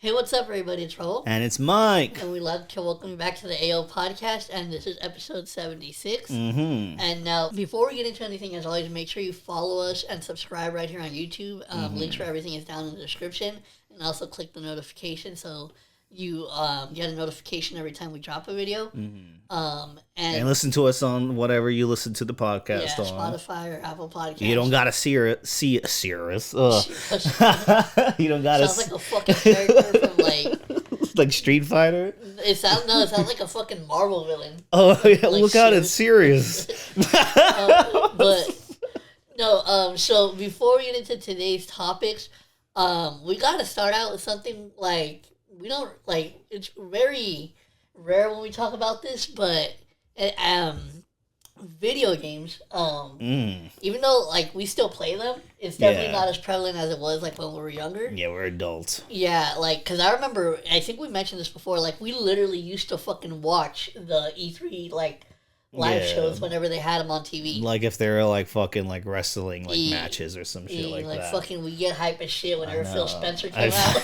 Hey, what's up, everybody? It's Raul. And it's Mike. And we'd like to welcome you back to the AO podcast, and this is episode 76. And now, before we get into anything, as always, make sure you follow us and subscribe right here on YouTube. Links for everything is down in the description. And also click the notification so you get a notification every time we drop a video. And listen to us on whatever you listen to the podcast on. Spotify or Apple Podcasts. You don't gotta see us. You don't gotta. Sounds like a fucking character from like Street Fighter. It sounds like a fucking Marvel villain. Oh yeah, like, look out! It's serious. So before we get into today's topics, we gotta start out with something like. We don't, it's very rare when we talk about this, but, video games, even though, we still play them, it's definitely not as prevalent as it was, when we were younger. Yeah, we're adults. Yeah, because I remember, I think we mentioned this before, we literally used to fucking watch the E3, live shows whenever they had them on TV. If they were, fucking, wrestling, matches or some shit like that. Fucking, we get hype as shit whenever Phil Spencer came out.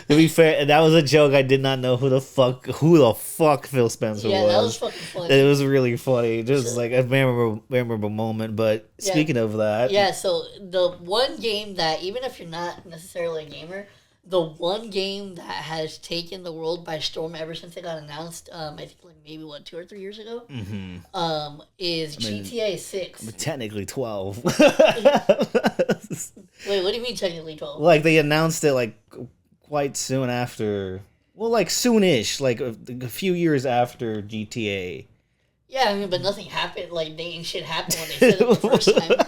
To be fair, that was a joke. I did not know who the fuck Phil Spencer was. Yeah, that was fucking funny. It was really funny. Just a memorable moment. But speaking of that, so the one game that, even if you're not necessarily a gamer, the one game that has taken the world by storm ever since it got announced, I think maybe 2 or 3 years ago, is GTA 6. But technically 12. Wait, what do you mean technically 12? They announced it quite soon after. Well, soonish, a few years after GTA. Yeah, but nothing happened. Shit happened when they said it the first time.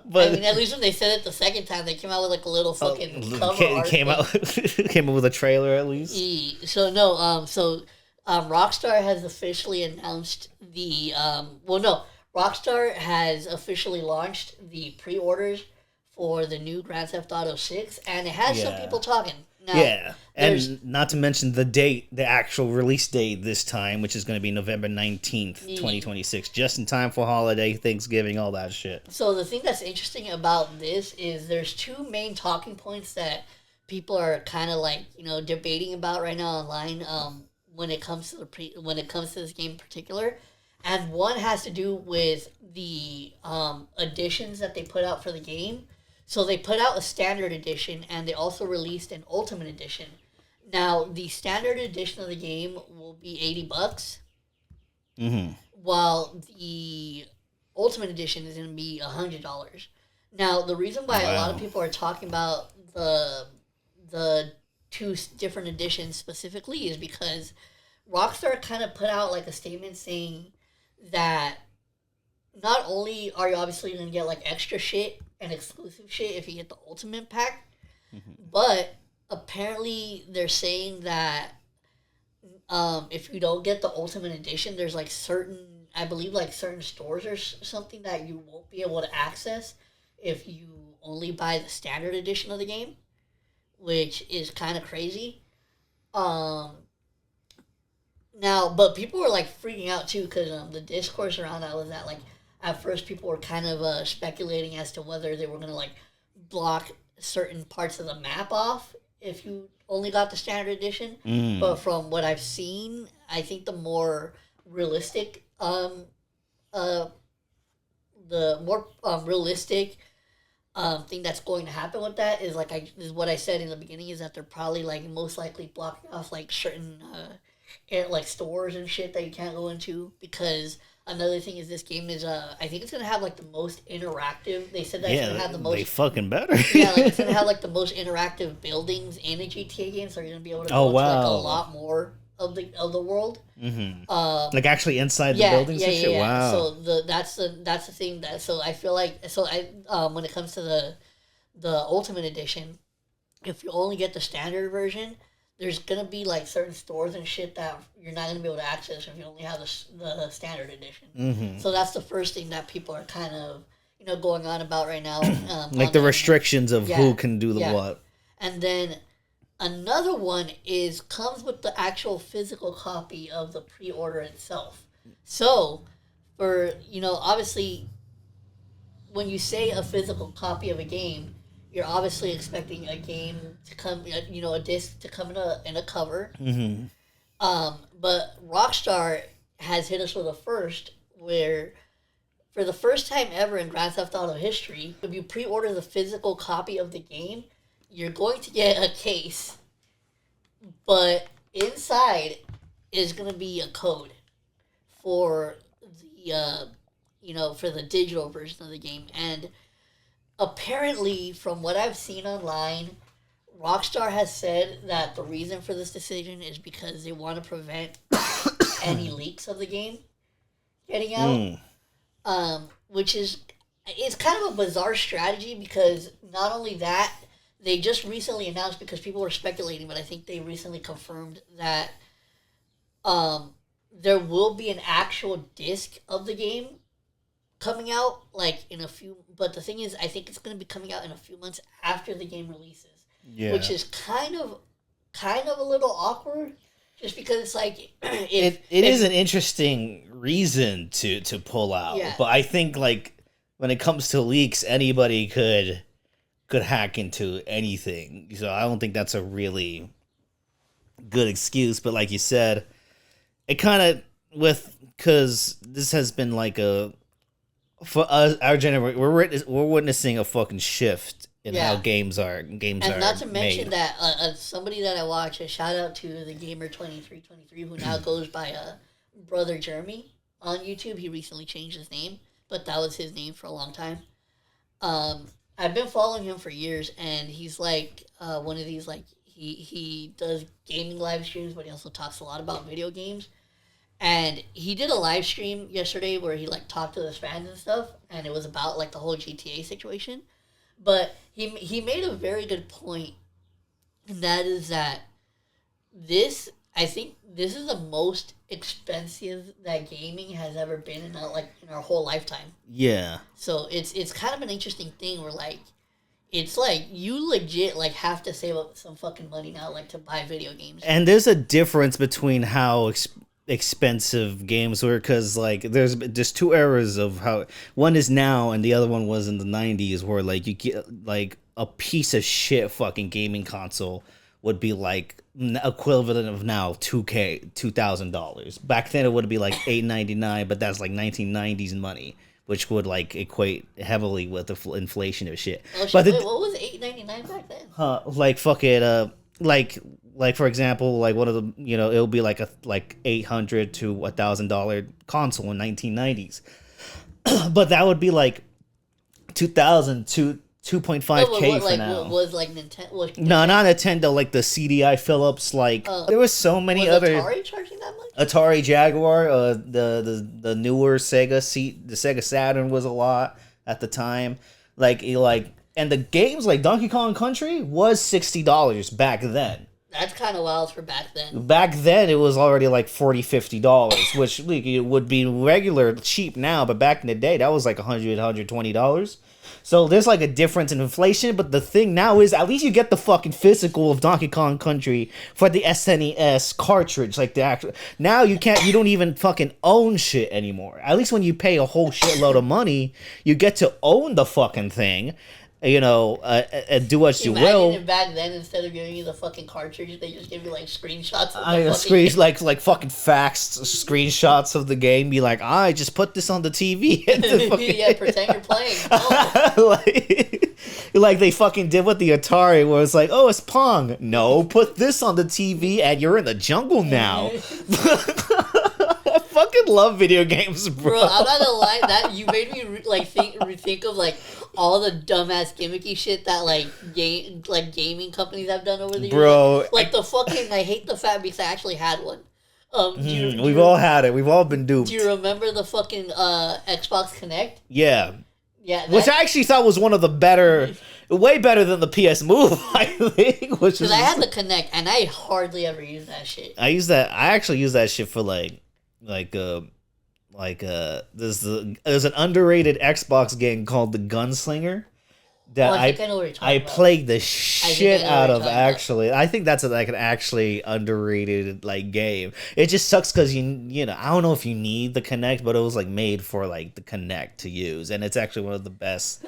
But at least when they said it the second time, they came out with a little fucking cover art. Came up with a trailer at least. So Rockstar has officially announced the Rockstar has officially launched the pre-orders for the new Grand Theft Auto 6, and it has some people talking. Now, and not to mention the actual release date this time, which is going to be November 19th, 2026, just in time for holiday, Thanksgiving, all that shit. So the thing that's interesting about this is there's two main talking points that people are kind of debating about right now online when it comes to this game in particular. And one has to do with the additions that they put out for the game. So they put out a standard edition, and they also released an ultimate edition. Now, the standard edition of the game will be $80, while the ultimate edition is going to be $100. Now, the reason why a lot of people are talking about the two different editions specifically is because Rockstar kind of put out a statement saying that not only are you obviously going to get extra shit and exclusive shit if you get the ultimate pack, but apparently they're saying that if you don't get the ultimate edition, there's certain stores or something that you won't be able to access if you only buy the standard edition of the game, which is kind of crazy. Now, but people were freaking out too because the discourse around that was that at first people were kind of speculating as to whether they were going to block certain parts of the map off if you only got the standard edition. But from what I've seen, I think the more realistic thing that's going to happen with that is is what I said in the beginning, is that they're probably most likely blocking off certain stores and shit that you can't go into, because another thing is this game is I think it's gonna have the most interactive. They said that it's gonna have the most. They fucking better. It's gonna have the most interactive buildings in a GTA game, so you're gonna be able to go into a lot more of the world. Actually inside the buildings and shit. Wow. So that's the thing that I feel when it comes to the Ultimate Edition, if you only get the standard version, there's gonna be certain stores and shit that you're not gonna be able to access if you only have the standard edition. So that's the first thing that people are kind of going on about right now. The restrictions of who can do the what. And then another one comes with the actual physical copy of the pre-order itself. So for obviously when you say a physical copy of a game, you're obviously expecting a game to come, a disc to come in a cover. Mm-hmm. But Rockstar has hit us with a first where, for the first time ever in Grand Theft Auto history, if you pre-order the physical copy of the game, you're going to get a case, but inside is going to be a code for for the digital version of the game. And apparently, from what I've seen online, Rockstar has said that the reason for this decision is because they want to prevent any leaks of the game getting out. Which is, it's kind of a bizarre strategy, because not only that, they just recently announced, because people were speculating, but I think they recently confirmed that there will be an actual disc of the game coming out, like, in a few, but the thing is, I think it's going to be coming out in a few months after the game releases. Yeah. Which is kind of a little awkward, just because it's like, it is an interesting reason to pull out. Yeah. But I think, like, when it comes to leaks, anybody could hack into anything. So I don't think that's a really good excuse. But like you said, it kind of, because this has been like for us, our generation, we're witnessing a fucking shift in how games are and not to mention made. That somebody that I watch, a shout out to the gamer 2323, who now goes by Brother Jeremy on YouTube. He recently changed his name, but that was his name for a long time. I've been following him for years, and he's like one of these, like, he does gaming live streams, but he also talks a lot about video games. And he did a live stream yesterday where he, like, talked to his fans and stuff, and it was about, like, the whole GTA situation. But he made a very good point, and that is that I think this is the most expensive that gaming has ever been in our whole lifetime. Yeah. So it's kind of an interesting thing where, like, it's like you legit, like, have to save up some fucking money now, like, to buy video games. And there's a difference between how expensive games were, because, like, there's just two eras of how one is now and the other one was in the 90s, where, like, you get, like, a piece of shit fucking gaming console would be like equivalent of now $2,000. Back then it would be like $899, but that's like 1990s money, which would, like, equate heavily with the inflation of shit. Oh, shit. But wait, what was $899 back then? Like, fuck it, like, for example, like, one of the, it'll be like $800 to $1,000 console in 1990s. But that would be like 2,000 to 2.5K for now. Was like Nintendo? No, not Nintendo. Like the CDI Philips. Like, there was so many other. Atari charging that much? Atari Jaguar. The newer Sega the Sega Saturn was a lot at the time. And the games like Donkey Kong Country was $60 back then. That's kind of wild for back then. Back then, it was already like $40, $50, which, like, it would be regular cheap now, but back in the day, that was like $100, $120. So there's, like, a difference in inflation, but the thing now is, at least you get the fucking physical of Donkey Kong Country for the SNES cartridge, like the actual. Now you don't even fucking own shit anymore. At least when you pay a whole shitload of money, you get to own the fucking thing. Do what you will. Imagine if back then, instead of giving you the fucking cartridge, they just give you, like, screenshots of like fucking facts, screenshots of the game. Be like, I just put this on the TV. Yeah, pretend you're playing. Oh. like they fucking did with the Atari, where it's like, oh, it's Pong. No, put this on the TV, and you're in the jungle now. I fucking love video games, bro. I'm not gonna lie, that you made me think of, like, all the dumbass gimmicky shit that, like, gaming companies have done over the years. Bro, like the fucking, I hate the fact, because I actually had one. We've all had it. We've all been duped. Do you remember the fucking Xbox Connect? Yeah. Yeah. Which I actually thought was one of the better, way better than the PS Move, I think. Because I had the Connect, and I hardly ever used that shit. I actually use that shit for, there's an underrated Xbox game called The Gunslinger that I played the shit out of, actually. I think that's an actually underrated, like, game. It just sucks because I don't know if you need the Kinect, but it was, like, made for, like, the Kinect to use, and it's actually one of the best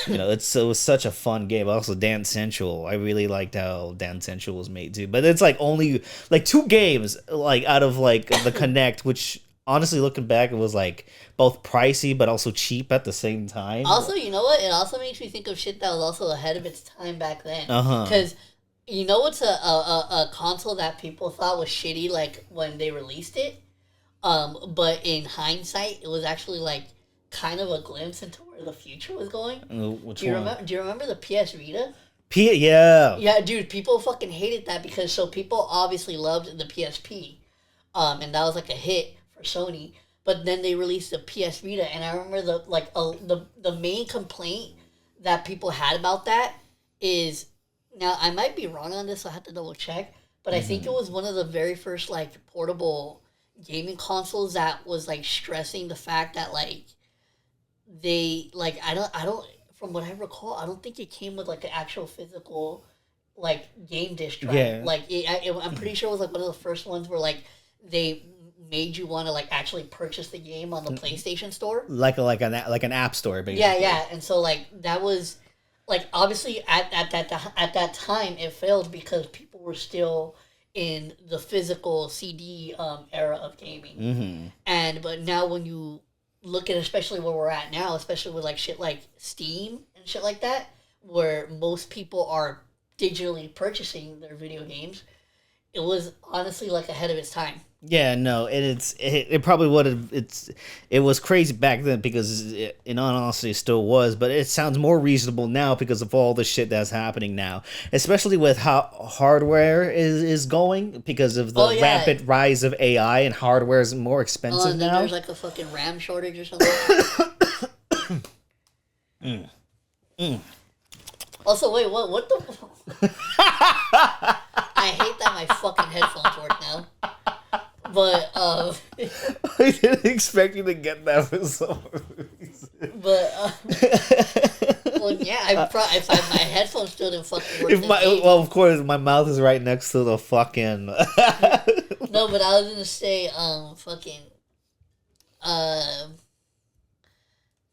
it was such a fun game. Also, Dance Central. I really liked how Dance Central was made too. But it's like only like 2 games like out of like the Connect, which honestly looking back, it was like both pricey but also cheap at the same time. Also, you know what? It also makes me think of shit that was also ahead of its time back then. Uh-huh. Because you know what's a console that people thought was shitty like when they released it? But in hindsight, it was actually like kind of a glimpse into where the future was going. Which one? Do you remember the PS Vita? Yeah. Yeah, dude, people fucking hated that because so people obviously loved the PSP. And that was like a hit for Sony. But then they released the PS Vita, and I remember the main complaint that people had about that is, now I might be wrong on this, so I have to double check, but I think it was one of the very first like portable gaming consoles that was like stressing the fact that like they like I don't from what I recall, I don't think it came with like an actual physical like game disc drive. Yeah. Like I'm pretty sure it was like one of the first ones where like they made you want to like actually purchase the game on the PlayStation Store, like an app store, basically. Yeah, and so like that was like obviously at that time it failed because people were still in the physical CD era of gaming, but now when you look at especially where we're at now, especially with like shit like Steam and shit like that, where most people are digitally purchasing their video games, it was honestly like ahead of its time. Yeah, no, it probably would have. It was crazy back then because in all honesty it still was, but it sounds more reasonable now because of all the shit that's happening now, especially with how hardware is going because of the rapid rise of AI and hardware is more expensive now. There's like a fucking RAM shortage or something. Also, wait, what the? I hate that my fucking headphones work now. But I didn't expect you to get that for some reason. But well, yeah, if my headphones still didn't fucking work. Well, of course, my mouth is right next to the fucking. No, but I was gonna say, fucking,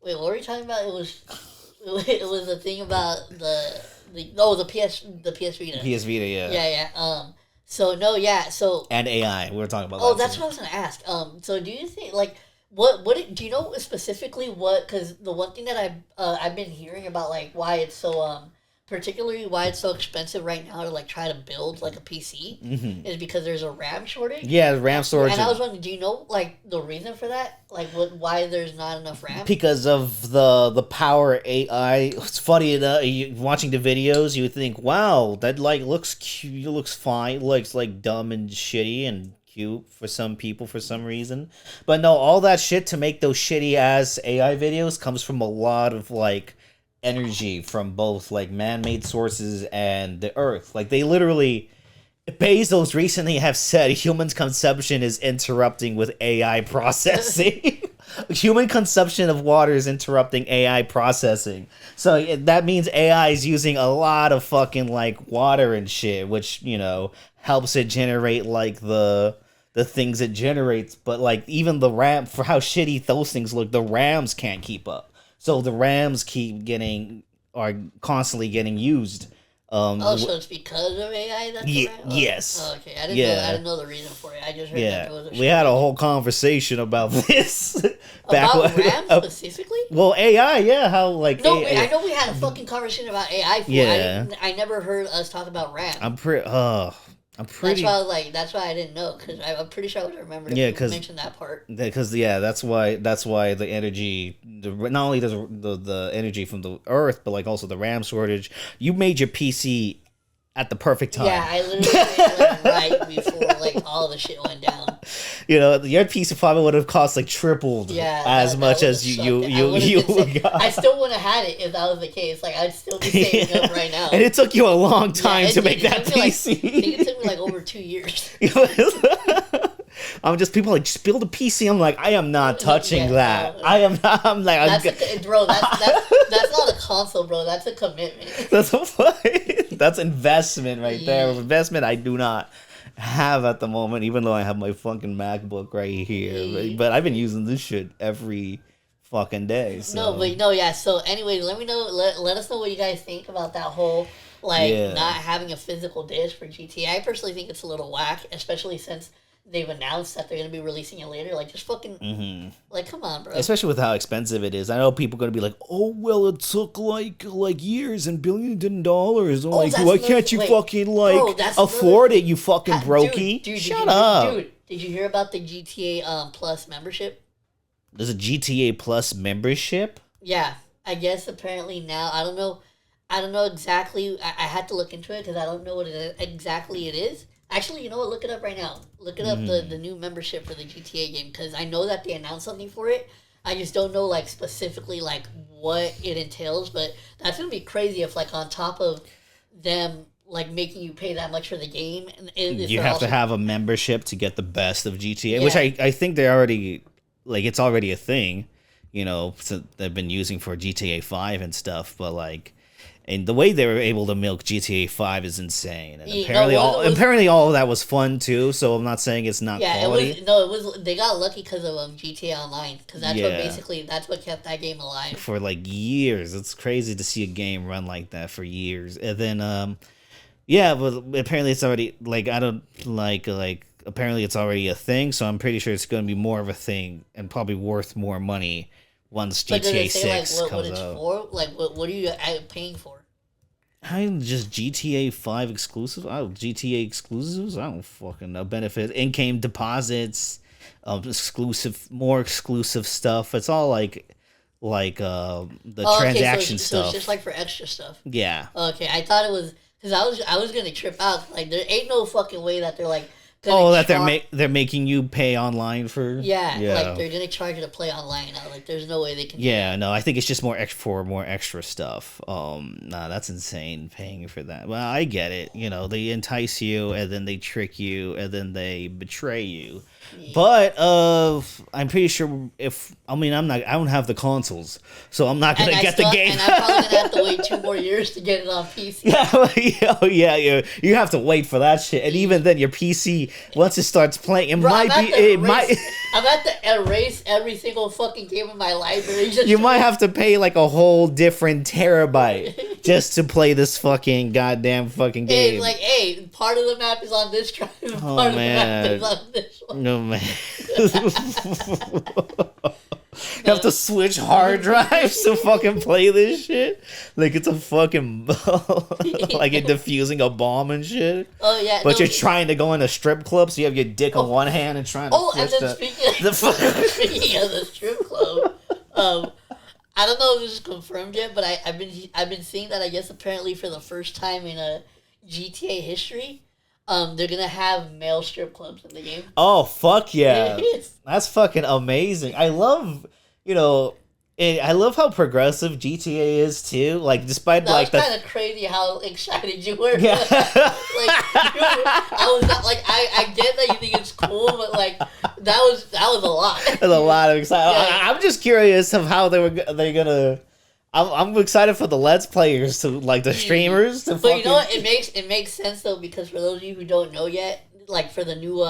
wait, what were we talking about? It was a thing about the PS Vita. PS Vita, yeah. Yeah. So no, yeah. So and AI, we were talking about. Oh, that's what I was gonna ask. So do you think like what do you know specifically what? Because the one thing that I've been hearing about like why it's so particularly why it's so expensive right now to like try to build like a PC is because there's a RAM shortage. Yeah, RAM storage. And I was wondering, do you know like the reason for that? Like why there's not enough RAM? Because of the power AI. It's funny enough, watching the videos, you would think, wow, that like looks cute, looks fine, looks like dumb and shitty and cute for some people for some reason. But no, all that shit to make those shitty ass AI videos comes from a lot of like energy from both like man-made sources and the earth. Like they literally, Bezos recently have said human consumption is interrupting with AI processing. Human consumption of water is interrupting AI processing. So that means AI is using a lot of fucking like water and shit, which, helps it generate like the things it generates. But like even the RAM, for how shitty those things look, the RAMs can't keep up. So the RAMs are constantly getting used. So it's because of AI that's yes. Oh, okay. I didn't know the reason for it. I just heard that it was we had a whole conversation about this. About RAM specifically? Well, AI, yeah. How like no, I know we had a fucking conversation about AI. Yeah. I never heard us talk about RAM. I'm pretty. That's why I was like, that's why I didn't know, because I'm pretty sure I would remember you mentioned that part. Because that's why the energy, not only does the energy from the earth, but like also the RAM shortage. You made your PC at the perfect time. Yeah, I literally made it right before like all the shit went down. Your PC probably would have cost like tripled as much as you got. I still wouldn't have had it if that was the case. Like I'd still be saving up right now. And it took you a long time to make that PC. I think it took me like over 2 years. I'm just people like just build a PC. I'm like I am not touching that. I am not. I'm like bro. That's not a console, bro. That's a commitment. That's investment right there. Investment I do not have at the moment, even though I have my fucking MacBook right here. But I've been using this shit every fucking day. So. No, but no, yeah. So anyway, let me know. Let us know what you guys think about that whole not having a physical disc for GTA. I personally think it's a little whack, especially since they've announced that they're gonna be releasing it later. Like, just fucking come on, bro. Especially with how expensive it is. I know people are gonna be like, "Oh well, it took like years and billions of dollars." I'm like, why can't you fucking afford it? You fucking brokey. Dude, Shut up. Dude, did you hear about the GTA Plus membership? There's a GTA Plus membership? Yeah, I guess apparently now, I don't know exactly. I had to look into it because I don't know what exactly it is. Actually, you know what? Look it up right now. Look it up, the new membership for the GTA game, because I know that they announced something for it. I just don't know specifically what it entails, but that's gonna be crazy if on top of them making you pay that much for the game, you have to have a membership to get the best of GTA, which I think they already it's already a thing, so they've been using for GTA 5 and stuff, but and the way they were able to milk GTA 5 is insane. And apparently all of that was fun too, so I'm not saying it's not quality. It was they got lucky because of GTA Online, because that's what kept that game alive. For years. It's crazy to see a game run like that for years. And then but apparently it's already apparently it's already a thing, so I'm pretty sure it's going to be more of a thing and probably worth more money once GTA 6 comes out. What it's for? What are you paying for? I'm just GTA 5 exclusive. GTA exclusives. I don't fucking know. Benefit in-game deposits, more exclusive stuff. It's all the transaction stuff. So it's just for extra stuff. Yeah. Okay, I thought it was because I was gonna trip out. There ain't no fucking way that they're they're making you pay online for they're gonna charge you to play online now. There's no way they can. Yeah, no, I think it's just more extra stuff. That's insane paying for that. Well, I get it. They entice you and then they trick you and then they betray you. Yeah. But I'm pretty sure I don't have the consoles, so I'm not gonna get the game. And I'm probably gonna have to wait 2 more years to get it on PC. Yeah, you have to wait for that shit, and even then, your PC once it starts playing, I'm at to erase every single fucking game in my library. You might have to pay a whole different terabyte just to play this fucking goddamn fucking game. Hey, part of the map is on this drive, part of the map is on this one. No, man. You have to switch hard drives to fucking play this shit? It's a fucking you're defusing a bomb and shit. Oh yeah. But you're trying to go in a strip club, so you have your dick on one hand and trying to switch speaking of the strip club, I don't know if this is confirmed yet, but I've been seeing that I guess apparently for the first time in a GTA history, they're gonna have male strip clubs in the game. Oh fuck yeah! That's fucking amazing. I love, I love how progressive GTA is too. Despite that was kind of crazy how excited you were. Yeah. I was I get that you think it's cool, but that was a lot. There's a lot of excitement. Yeah. I'm just curious of how they're gonna. I'm excited for the Let's Players to the streamers to. But you know what? It makes sense though, because for those of you who don't know yet, for the new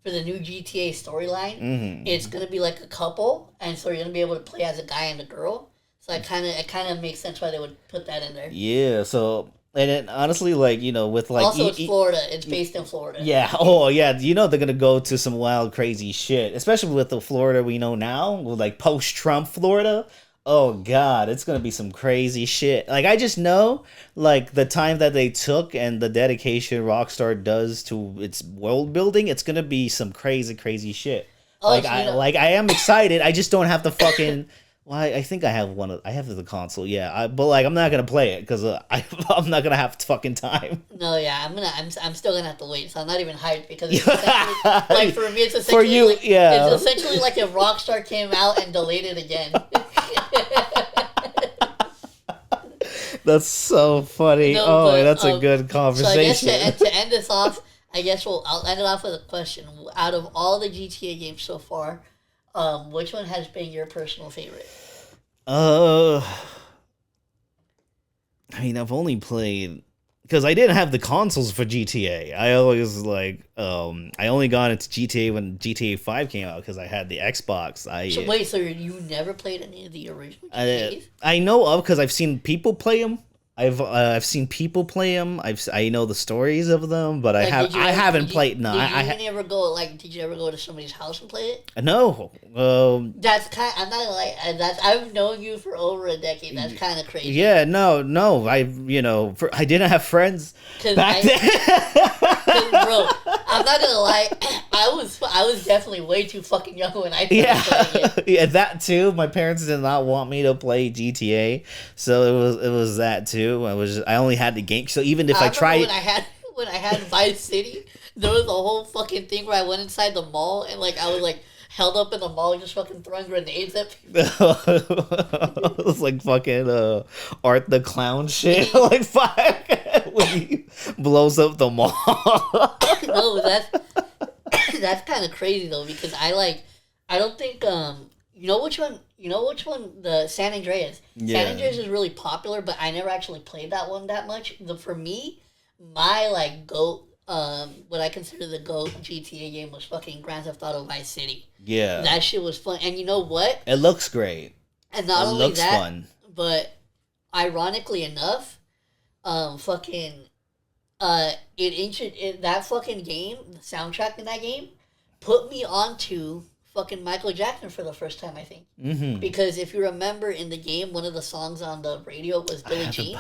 GTA storyline, it's gonna be a couple, and so you're gonna be able to play as a guy and a girl. So it kind of makes sense why they would put that in there. Yeah. So. And then, honestly, with also it's Florida. It's based in Florida. Yeah. Oh, yeah. They're gonna go to some wild, crazy shit, especially with the Florida we know now, with post-Trump Florida. Oh God, it's gonna be some crazy shit. I just know, the time that they took and the dedication Rockstar does to its world building, it's gonna be some crazy, crazy shit. I am excited. I just don't have the fucking. Well, I think I have I have the console, yeah. But I'm not gonna play it because I'm not gonna have fucking time. No, yeah, I'm still gonna have to wait. So I'm not even hyped because it's essentially, for me, it's essentially for you, yeah. It's essentially if Rockstar came out and delayed it again. That's so funny. That's a good conversation. So I guess to end this off, I'll end it off with a question. Out of all the GTA games so far, which one has been your personal favorite? I've only played because I didn't have the consoles for GTA. I always I only got into GTA when GTA 5 came out because I had the Xbox. So you never played any of the original GTAs? I know of because I've seen people play them. I've seen people play them. I know the stories of them, but I haven't played. No, did you ever go Did you ever go to somebody's house and play it? No. That's kind. I'm not gonna lie. I've known you for over a decade. That's kind of crazy. Yeah. No. I didn't have friends back then. Bro, I'm not gonna lie. I was definitely way too fucking young when I started playing it. Yeah, that too. My parents did not want me to play GTA, so it was that too. I only had the game, so even if I tried, when I had Vice City, there was a whole fucking thing where I went inside the mall and I was held up in the mall just fucking throwing grenades at people. It was like fucking Art the Clown shit. Like fuck when he blows up the mall. No, that's kind of crazy though, because I don't think you know which one the San Andreas. Yeah. San Andreas is really popular, but I never actually played that one that much. For me, my GOAT what I consider the GOAT GTA game was fucking Grand Theft Auto Vice City. Yeah. That shit was fun. And you know what? It looks great. And not only that, fun. But ironically enough, that fucking game, the soundtrack in that game, put me onto fucking Michael Jackson for the first time, I think. Mm-hmm. Because if you remember in the game, one of the songs on the radio was Billie Jean.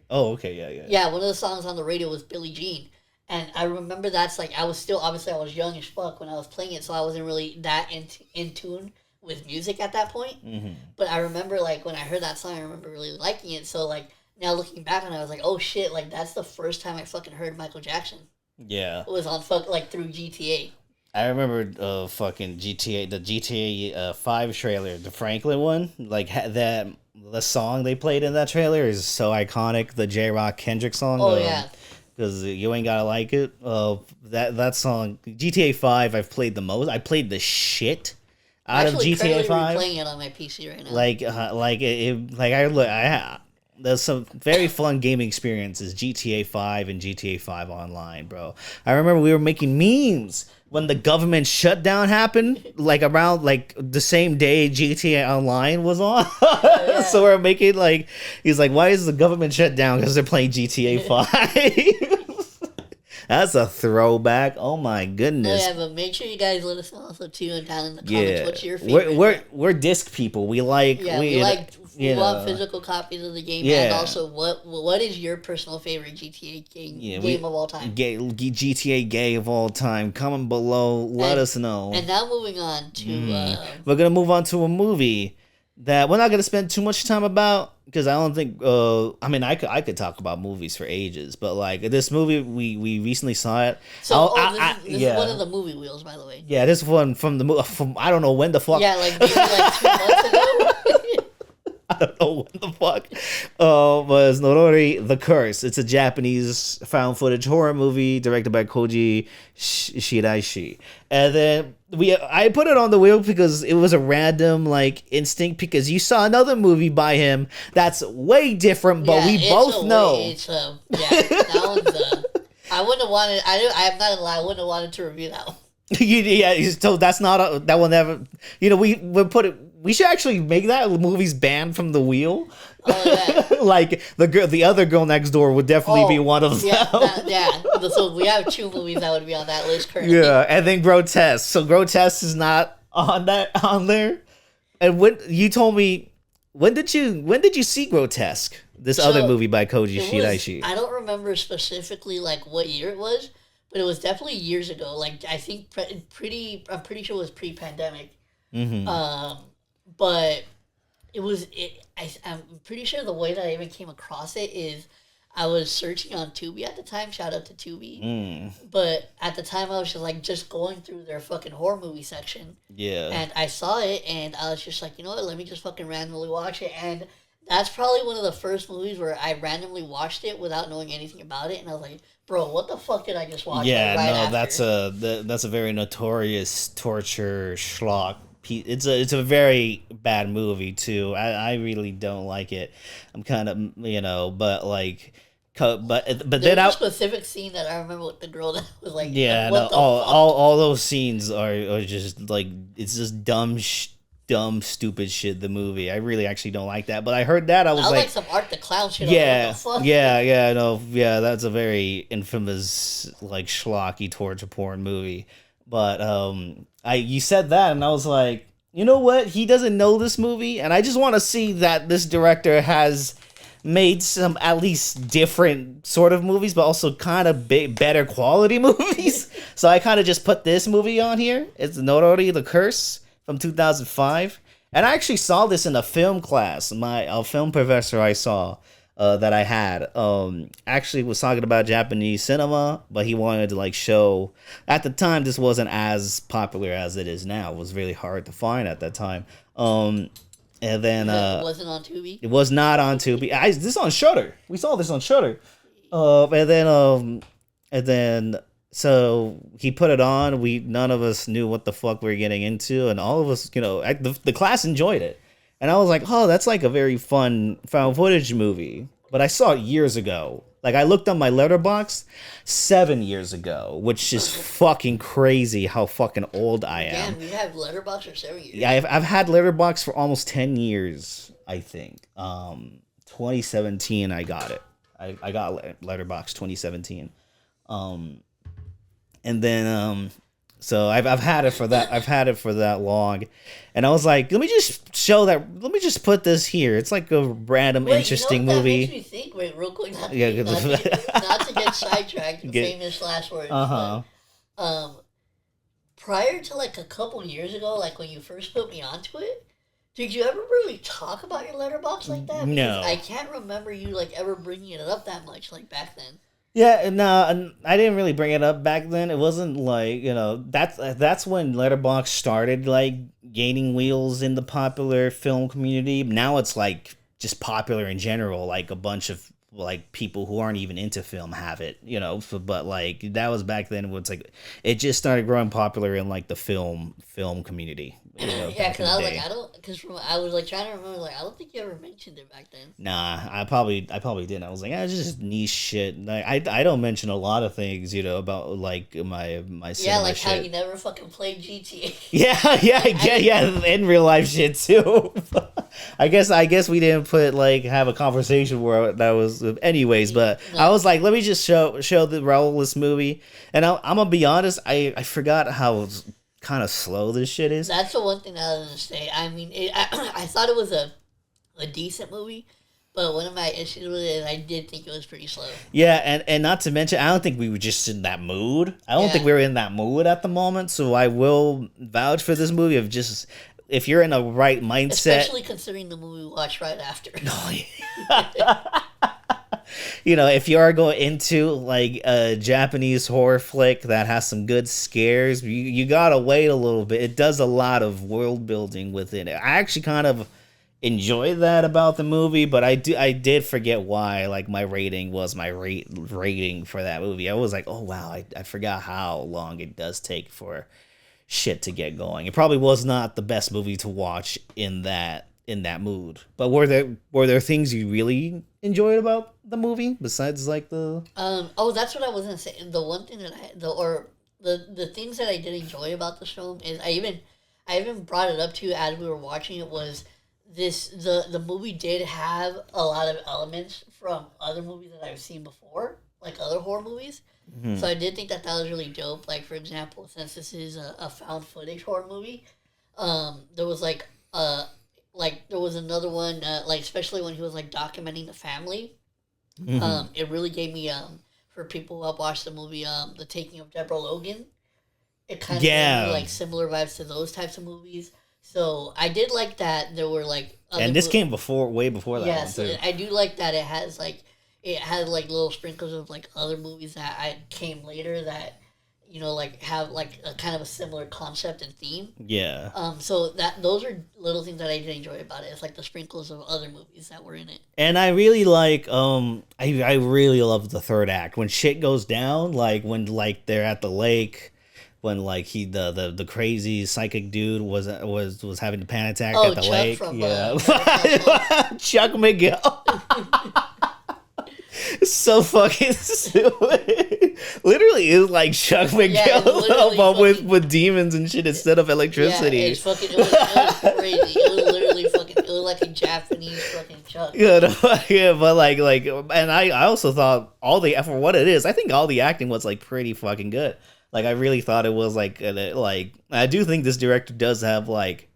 Oh, okay, yeah. Yeah, one of the songs on the radio was Billie Jean. And I remember I was still, obviously I was young as fuck when I was playing it, so I wasn't really that in tune with music at that point. Mm-hmm. But I remember, when I heard that song, I remember really liking it. So, now looking back on it, I was like, oh shit, that's the first time I fucking heard Michael Jackson. Yeah. It was on, through GTA. I remember fucking GTA, the GTA 5 trailer, the Franklin one, the song they played in that trailer is so iconic, the J-Rock Kendrick song. Oh, yeah. Because you ain't gotta like it. That song, GTA 5, I've played the most. I played the shit out of GTA 5. I'm playing it on my PC right now. There's some very fun gaming experiences, GTA 5 and GTA 5 Online, bro. I remember we were making memes when the government shutdown happened, around the same day GTA Online was on. Yeah. So we're making he's like, why is the government shut down? Because they're playing GTA 5. That's a throwback. Oh my goodness. Oh, yeah, but make sure you guys let us know also too and down in the comments what's your favorite. We're disc people. We want physical copies of the game, and also what is your personal favorite GTA game of all time? GTA game of all time. Comment below, let us know. And now moving on to we're gonna move on to a movie that we're not gonna spend too much time about, because I don't think I could talk about movies for ages, but this movie we recently saw it. So this is one of the movie wheels, by the way. Yeah, this one from I don't know when the fuck. Yeah, maybe 2 months ago. I don't know when the fuck. Was Noroi the Curse. It's a Japanese found footage horror movie directed by Koji Shiraishi. And then I put it on the wheel because it was a random instinct, because you saw another movie by him that's way different, but we both know. That one's I wouldn't have wanted. I'm not gonna lie. I wouldn't have wanted to review that one. So that's not that will never. We put it. We should actually make that movies banned from the wheel. Oh, yeah. The other girl next door would definitely be one of them. So we have 2 movies that would be on that list currently. Yeah, and then Grotesque. So Grotesque is not on there. And when you told me, when did you see Grotesque? This other movie by Koji Shiraishi. I don't remember specifically what year it was, but it was definitely years ago. I think I'm pretty sure it was pre-pandemic. Mm-hmm. But I'm pretty sure the way that I even came across it is I was searching on Tubi at the time. Shout out to Tubi. But at the time I was just going through their fucking horror movie section. Yeah. And I saw it and I was just like, you know what? Let me just fucking randomly watch it. And that's probably one of the first movies where I randomly watched it without knowing anything about it. And I was like, bro, what the fuck did I just watch? Yeah, that's a very notorious torture schlock. It's a very bad movie too. I really don't like it. I'm kind of but But There's then a specific scene that I remember with the girl that was like, yeah, what no, the all those scenes are just like it's just dumb stupid shit. The movie, I really actually don't like that. But I heard that I was like some Art the Clown shit. yeah, What the fuck? no, yeah, that's a very infamous like schlocky torture porn movie. But you said that, and I was like, you know what? He doesn't know this movie, and I just want to see that this director has made some at least different sort of movies, but also kind of better quality movies. So I kind of just put this movie on here. It's Noroi the Curse from 2005. And I actually saw this in a film class. A film professor I saw that I had actually was talking about Japanese cinema, but he wanted to like show, at the time this wasn't as popular as it is now. It was really hard to find at that time. And then it wasn't on Tubi. It was not on Tubi. This on Shudder. We saw this on Shudder. And then so he put it on. None of us knew what the fuck we were getting into, and all of us, the class enjoyed it. And I was like, oh, that's like a very fun found footage movie. But I saw it years ago. Like, I looked on my Letterboxd 7 years ago, which is fucking crazy how fucking old I am. Damn, you have Letterboxd for 7 years? Yeah, I've had Letterboxd for almost 10 years, I think. 2017, I got it. I got Letterboxd 2017. And then, so I've had it for that. I've had it for that long. And I was like, let me just put this here. It's like a random interesting movie. That makes me think, real quick, not to get sidetracked, famous last words. Prior to like a couple years ago, like when you first put me onto it, did you ever really talk about your Letterboxd like that? Because no. I can't remember you like ever bringing it up that much like back then. Yeah, no, I didn't really bring it up back then. It wasn't like, that's when Letterboxd started like gaining wheels in the popular film community. Now it's like just popular in general, like a bunch of like people who aren't even into film have it, but like that was back then when it's like it just started growing popular in like the film community. Yeah, because I was like, I was like trying to remember, like I don't think you ever mentioned it back then. Nah, I probably didn't. I was like, it's just niche shit. Like, I don't mention a lot of things, about like my yeah, like shit. how you never fucking played GTA. Yeah, in real life shit too. I guess we didn't have a conversation where that was, anyways. But no. I was like, let me just show the Raul this movie, and I'm gonna be honest, I forgot how kind of slow this shit is. That's the one thing that I was gonna say. I mean, I thought it was a decent movie, but one of my issues with it is I did think it was pretty slow. Yeah, and not to mention, I don't think we were just in that mood. I don't think we were in that mood at the moment. So I will vouch for this movie of just, if you're in a right mindset, especially considering the movie we watched right after. Oh, yeah. If you are going into like a Japanese horror flick that has some good scares, you gotta wait a little bit. It does a lot of world building within it. I actually kind of enjoy that about the movie, but I did forget why like my rating was my rating for that movie. I was like, oh wow, I forgot how long it does take for shit to get going. It probably was not the best movie to watch in that mood. But were there things you really enjoyed about the movie besides like the that's what I was gonna say. The one thing that the things that I did enjoy about this film is I even brought it up to you as we were watching it, was the movie did have a lot of elements from other movies that I've seen before, like other horror movies. Mm-hmm. So I did think that was really dope. Like, for example, since this is a found footage horror movie, there was there was another one, especially when he was like documenting the family. Mm-hmm. It really gave me for people who have watched the movie The Taking of Deborah Logan, it kind of gave me like similar vibes to those types of movies. So I did like that there were like and this came way before that. Yeah, so I do like that it had like little sprinkles of like other movies that I came later that have like a kind of a similar concept and theme. Yeah. So those are little things that I did enjoy about it. It's like the sprinkles of other movies that were in it. And I really like I really love the third act when shit goes down, like when like they're at the lake, when like the crazy psychic dude was having a panic attack at the Chuck lake. From, Chuck Miguel. So fucking stupid. Literally is like Chuck McGill, but with demons and shit instead of electricity. Yeah, it was crazy. It was literally fucking, it was like a Japanese fucking Chuck. Yeah, but like, and I also thought for what it is, I think all the acting was like pretty fucking good. Like I really thought it was like I do think this director does have like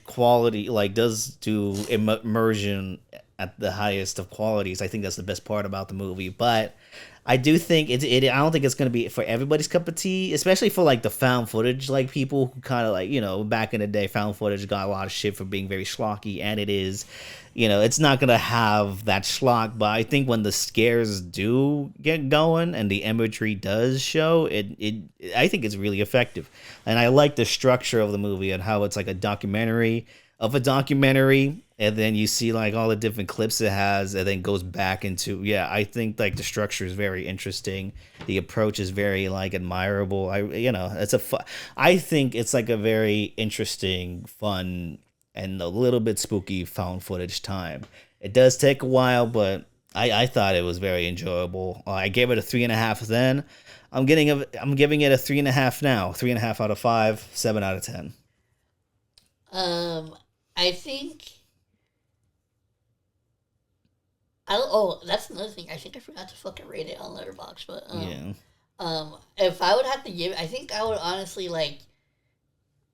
quality, like does do immersion at the highest of qualities. I think that's the best part about the movie, but I do think I don't think it's gonna be for everybody's cup of tea, especially for like the found footage like people who kind of like, you know, back in the day found footage got a lot of shit for being very schlocky, and it is, you know, it's not gonna have that schlock. But I think when the scares do get going and the imagery does show it, I think it's really effective, and I like the structure of the movie and how it's like a documentary of a documentary, and then you see like all the different clips it has, and then goes back into, yeah, I think like the structure is very interesting. The approach is very like admirable. I think it's like a very interesting, fun, and a little bit spooky found footage time. It does take a while, but I thought it was very enjoyable. I gave it a 3.5 then. I'm giving it a 3.5 now. 3.5 out of 5, 7 out of 10. I think. That's another thing. I think I forgot to fucking rate it on Letterboxd, but if I would have to give it, I think I would honestly like.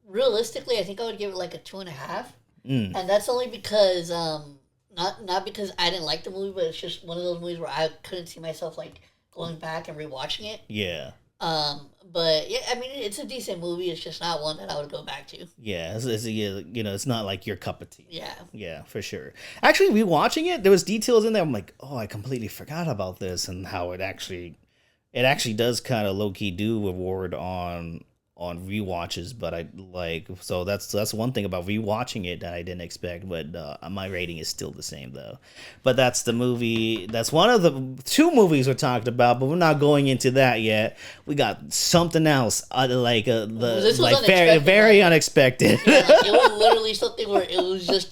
Realistically, I think I would give it like a 2.5, and that's only because not because I didn't like the movie, but it's just one of those movies where I couldn't see myself like going back and rewatching it. Yeah. But yeah, I mean, it's a decent movie. It's just not one that I would go back to. Yeah, it's not like your cup of tea. Yeah. Yeah, for sure. Actually, rewatching it, there was details in there. I'm like, oh, I completely forgot about this, and how it actually does kind of low key do reward on rewatches. But I like, so that's one thing about rewatching it that I didn't expect. But my rating is still the same though. But that's the movie. That's one of the 2 movies we're talked about. But we're not going into that yet. We got something else. Very very unexpected. Yeah, it was literally something where it just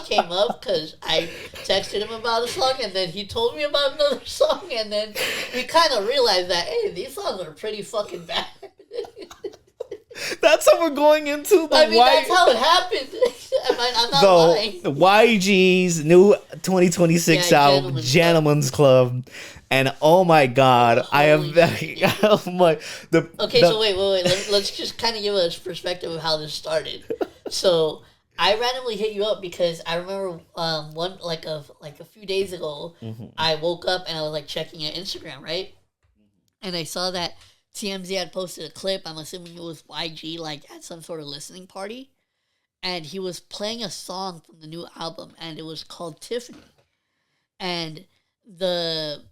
came up because I texted him about a song, and then he told me about another song, and then we kind of realized that, hey, these songs are pretty fucking bad. That's how we're going into that's how it happened. I'm not lying. YG's new 2026 album, Gentleman's Club. And oh my god, I have oh my so wait. Let's just kind of give a perspective of how this started. So I randomly hit you up because I remember a few days ago, I woke up and I was like checking your Instagram, right? And I saw that TMZ had posted a clip. I'm assuming it was YG, like at some sort of listening party, and he was playing a song from the new album, and it was called Tiffany. And I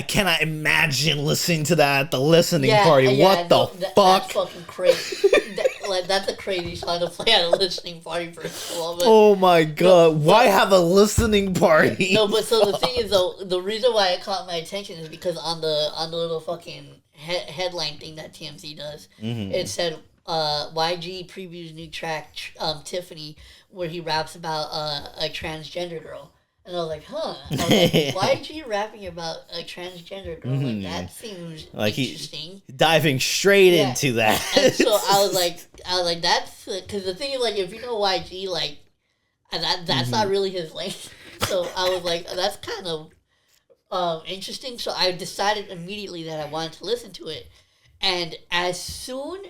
cannot imagine listening to that at the listening party. What the fuck? That's fucking crazy. That's a crazy song to play at a listening party for so long. Oh my god! Why have a listening party? No, but so the thing is though, the reason why it caught my attention is because on the little fucking headline thing that TMZ does, it said YG previews new track Tiffany, where he raps about a transgender girl. And I was like, huh. I was like, YG rapping about a transgender girl? Like, that seems like interesting. Diving straight into that. And so I was like, that's... Because the thing is, like, if you know YG, like, that's not really his lane. So I was like, that's kind of interesting. So I decided immediately that I wanted to listen to it. And as soon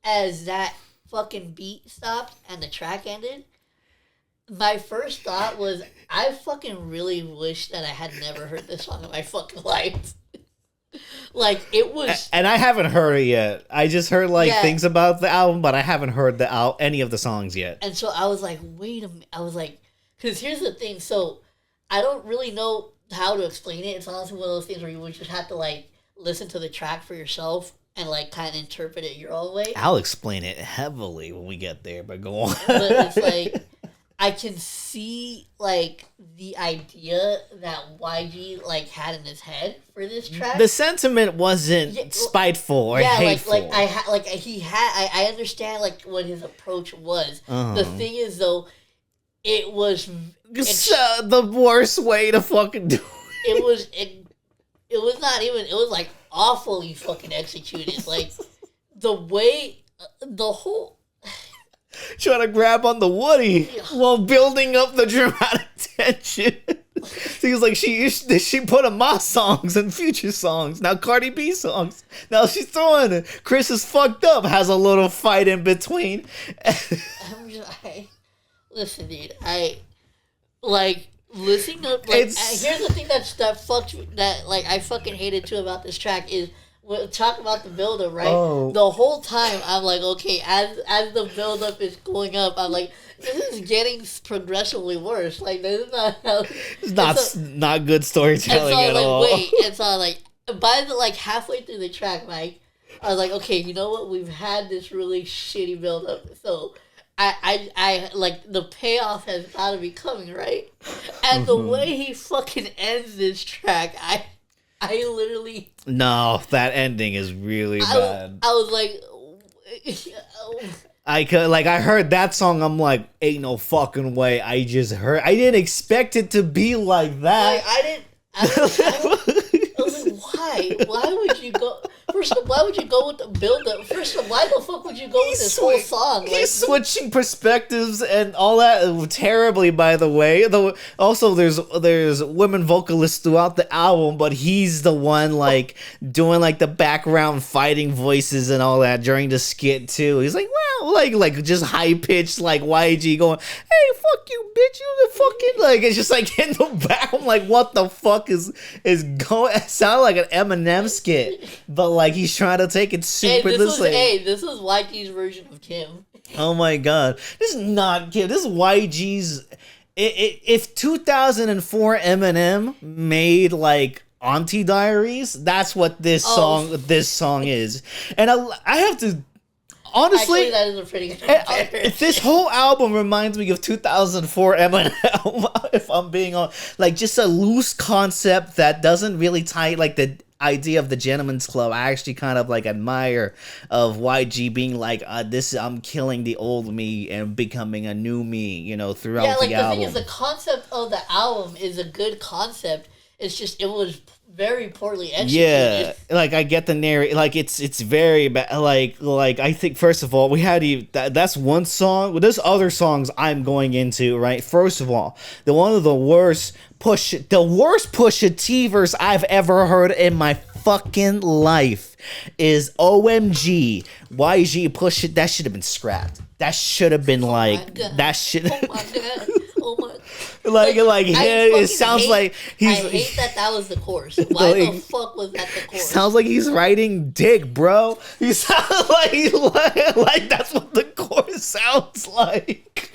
as that fucking beat stopped and the track ended, my first thought was, I fucking really wish that I had never heard this song in my fucking life. Like, it was... And I haven't heard it yet. I just heard, things about the album, but I haven't heard any of the songs yet. And so I was like, wait a minute. I was like... Because here's the thing. So, I don't really know how to explain it. It's honestly one of those things where you would just have to, like, listen to the track for yourself and, like, kind of interpret it your own way. I'll explain it heavily when we get there, but go on. But it's like... I can see, like, the idea that YG, like, had in his head for this track. The sentiment wasn't spiteful or hateful. I understand, like, what his approach was. The thing is, though, it was the worst way to fucking do it. It was not even. It was like awfully fucking executed. Like the way the whole trying to grab on the Woody while building up the dramatic tension. He was like, she put in my songs and Future songs, now Cardi B songs. Now she's throwing it. Chris is fucked up, has a little fight in between. Listen, dude, listening to, here's the thing that fucked that like I fucking hated too about this track is talk about the build up, right? Oh. The whole time I'm like, okay, as the build up is going up, I'm like, this is getting progressively worse. Like this is not how it's not good storytelling at all. And so like by the like halfway through the track, Mike, I was like, okay, you know what? We've had this really shitty build up, so I like the payoff has got to be coming, right? And the way he fucking ends this track, I literally that ending is really bad. I was like, I heard that song. I'm like, ain't no fucking way. I didn't expect it to be like that. I was like, why? Why would you go? First of all, why would you go with the build-up? First of all, why the fuck would you go with this whole song? Like, he's switching perspectives and all that terribly, by the way. Also, there's women vocalists throughout the album, but he's the one, like, doing, like, the background fighting voices and all that during the skit, too. He's like, wow, like just high-pitched, like, YG going, hey, fuck you, bitch, you the fucking, like, it's just, like, in the back. I'm like, what the fuck is going, it sounded like an Eminem skit, but, like, he's trying to take it super this is YG's version of Kim. Oh my god. This is not Kim. This is YG's. If 2004 Eminem made like Auntie Diaries, that's what this song is. And I have to honestly, actually, that is a pretty good comparison. This whole album reminds me of 2004 Eminem. If I'm being honest, like just a loose concept that doesn't really tie like the idea of the Gentleman's Club. I actually kind of like admire of YG being like, I'm killing the old me and becoming a new me, you know, throughout the album. Yeah, like the thing is, the concept of the album is a good concept. It's just, it was very poorly executed. Yeah, like I get the narrative, like it's very bad. Like I think first of all we had that's one song. Well, there's other songs I'm going into, right? First of all, one of the worst Pusha T verse I've ever heard in my fucking life is OMG YG Pusha. That should have been scrapped. That should have been that shit. Oh my god. Oh my. It sounds like he's. I hate that was the chorus. Why the fuck was that the chorus? Sounds like he's writing dick, bro. He sounds like that's what the chorus sounds like.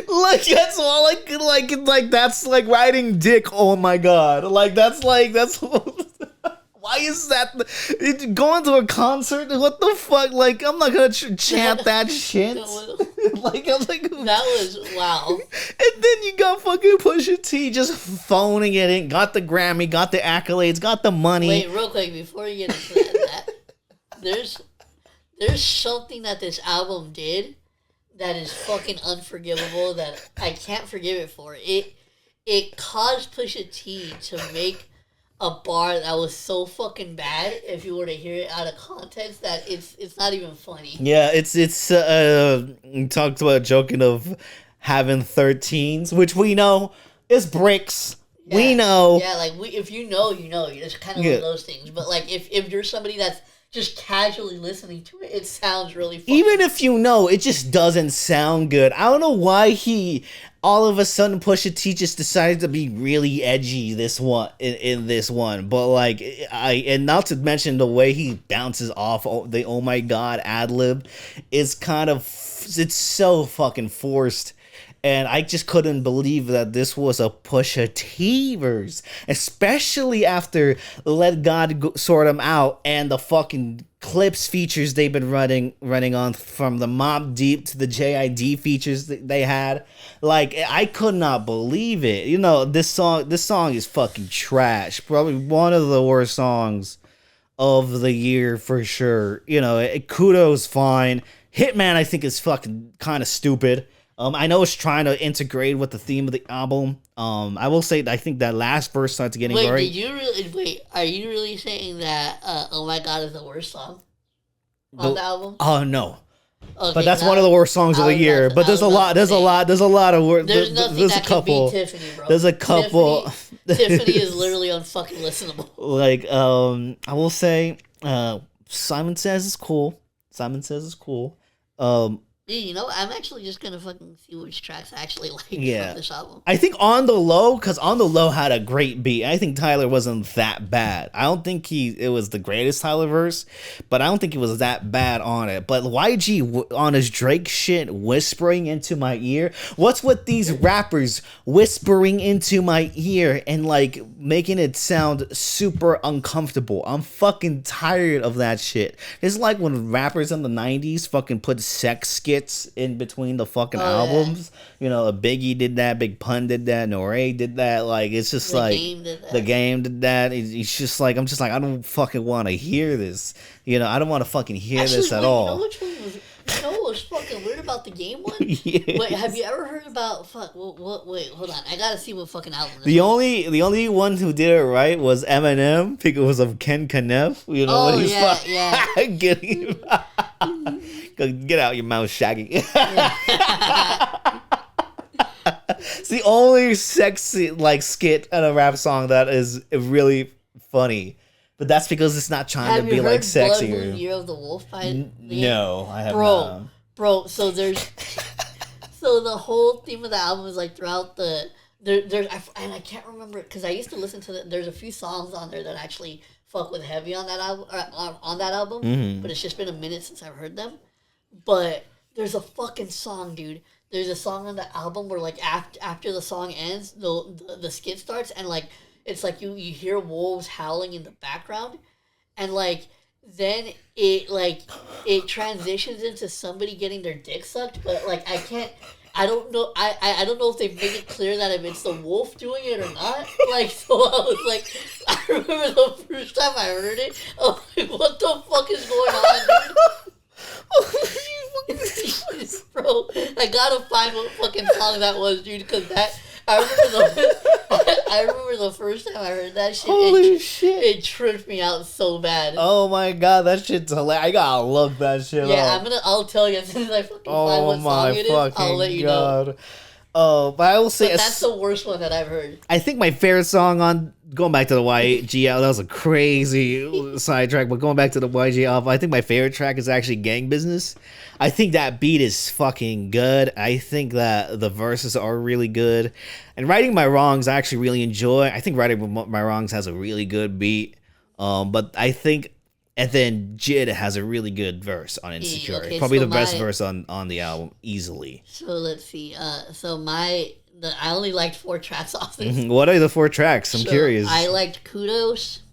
Like that's all like that's like writing dick. Oh my god! That's. Why is that? Going to a concert? What the fuck? Like, I'm not gonna chant that shit. I'm like, that was wow. And then you got fucking Pusha T just phoning it in. Got the Grammy, got the accolades, got the money. Wait, real quick before you get into that there's something that this album did that is fucking unforgivable that I can't forgive it for. It caused Pusha T to make a bar that was so fucking bad if you were to hear it out of context that it's not even funny. Yeah, it's talked about joking of having 13s, which we know is bricks. Yeah, we know. Yeah, like if you know, you know. It's kind of one of those things. But like if you're somebody that's just casually listening to it, it sounds really funny. Even if you know, it just doesn't sound good. I don't know why all of a sudden Pusha T just decided to be really edgy in this one. But like and not to mention the way he bounces off the oh my god ad-lib is it's so fucking forced. And I just couldn't believe that this was a Pusha T verse, especially after Let God Sort Him Out and the fucking Clips features they've been running on, from the Mobb Deep to the JID features that they had. Like, I could not believe it. You know, this song is fucking trash. Probably one of the worst songs of the year for sure. You know, Kudo's fine. Hitman I think is fucking kind of stupid. I know it's trying to integrate with the theme of the album. I will say that I think that last verse starts getting very. Are you really saying that "Oh My God" is the worst song on the album? Oh no. Okay, but that's one of the worst songs of the year. But there's a lot of words. There's nothing there's that a couple. can beat Tiffany, bro. There's a couple. Tiffany is literally unfucking listenable. Like, I will say, Simon Says is cool. Dude, you know, I'm actually just gonna fucking see which tracks I actually like from this album. I think On the Low, because On the Low had a great beat. I think Tyler wasn't that bad. I don't think it was the greatest Tyler verse, but I don't think he was that bad on it. But YG on his Drake shit, whispering into my ear. What's with these rappers whispering into my ear and like making it sound super uncomfortable? I'm fucking tired of that shit. It's like when rappers in the 90s fucking put sex skits in between the fucking albums. Yeah. You know, Biggie did that, Big Pun did that, Noroi did that. Like, it's just the game did that. It's just like, I'm just like, I don't fucking want to hear this. You know, I don't want to fucking hear this at all. You know which one was? You know what was fucking weird about the game one? Yes. Wait, have you ever heard about wait, hold on. I gotta see what fucking album. The only one who did it right was Eminem because of Ken Kneff. You know what he's getting. Get out your mouth, Shaggy. It's the only sexy like skit in a rap song that is really funny. But that's because it's not trying to be like sexy. Have you heard Year of the Wolf by No, I have not. Bro, so there's so the whole theme of the album is like throughout there's and I can't remember it because I used to listen to there's a few songs on there that actually fuck with heavy on that album, mm-hmm. But it's just been a minute since I've heard them. But there's a fucking song, dude. There's a song on the album where like after the song ends, the skit starts and like it's like you hear wolves howling in the background, and like then it transitions into somebody getting their dick sucked, but like I don't know if they make it clear that if it's the wolf doing it or not. Like, so I was like, I remember the first time I heard it, I was like, what the fuck is going on, dude? Bro, I gotta find what fucking song that was, dude, because I remember the first time I heard that shit. Holy shit! It tripped me out so bad. Oh my god, that shit's hilarious. I gotta look that shit up. Yeah, I'll tell you as soon as I fucking find what song it is. I'll let you know. Oh, but I will say that's the worst one that I've heard. I think my favorite song on going back to the YG album, that was a crazy sidetrack, but going back to the YG album, I think my favorite track is actually Gang Business. I think that beat is fucking good. I think that the verses are really good. And Righting My Wrongs I actually really enjoy. I think Righting My Wrongs has a really good beat. But I think and then Jid has a really good verse on Insecure. Okay, probably so the best verse on the album, easily. So let's see. I only liked 4 tracks off this. Mm-hmm. What are the 4 tracks? I'm curious. I liked Kudos.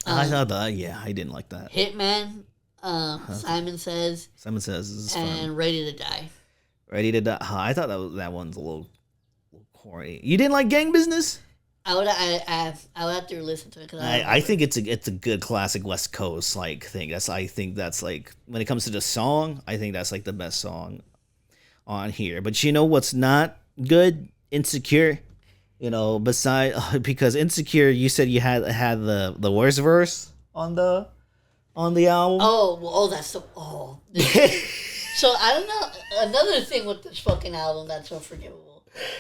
I thought that. Yeah, I didn't like that. Hitman. Simon Says. This is and fun. Ready to Die. Ready to Die. I thought that one's a little corny. You didn't like Gang Business? I would have to listen to it. I think it's a good classic West Coast like thing. I think that's like when it comes to the song, I think that's like the best song on here. But you know what's not good? Insecure. You know, because Insecure, you said you had the worst verse on the album. That's so. Oh. So I don't know. Another thing with this fucking album that's unforgivable.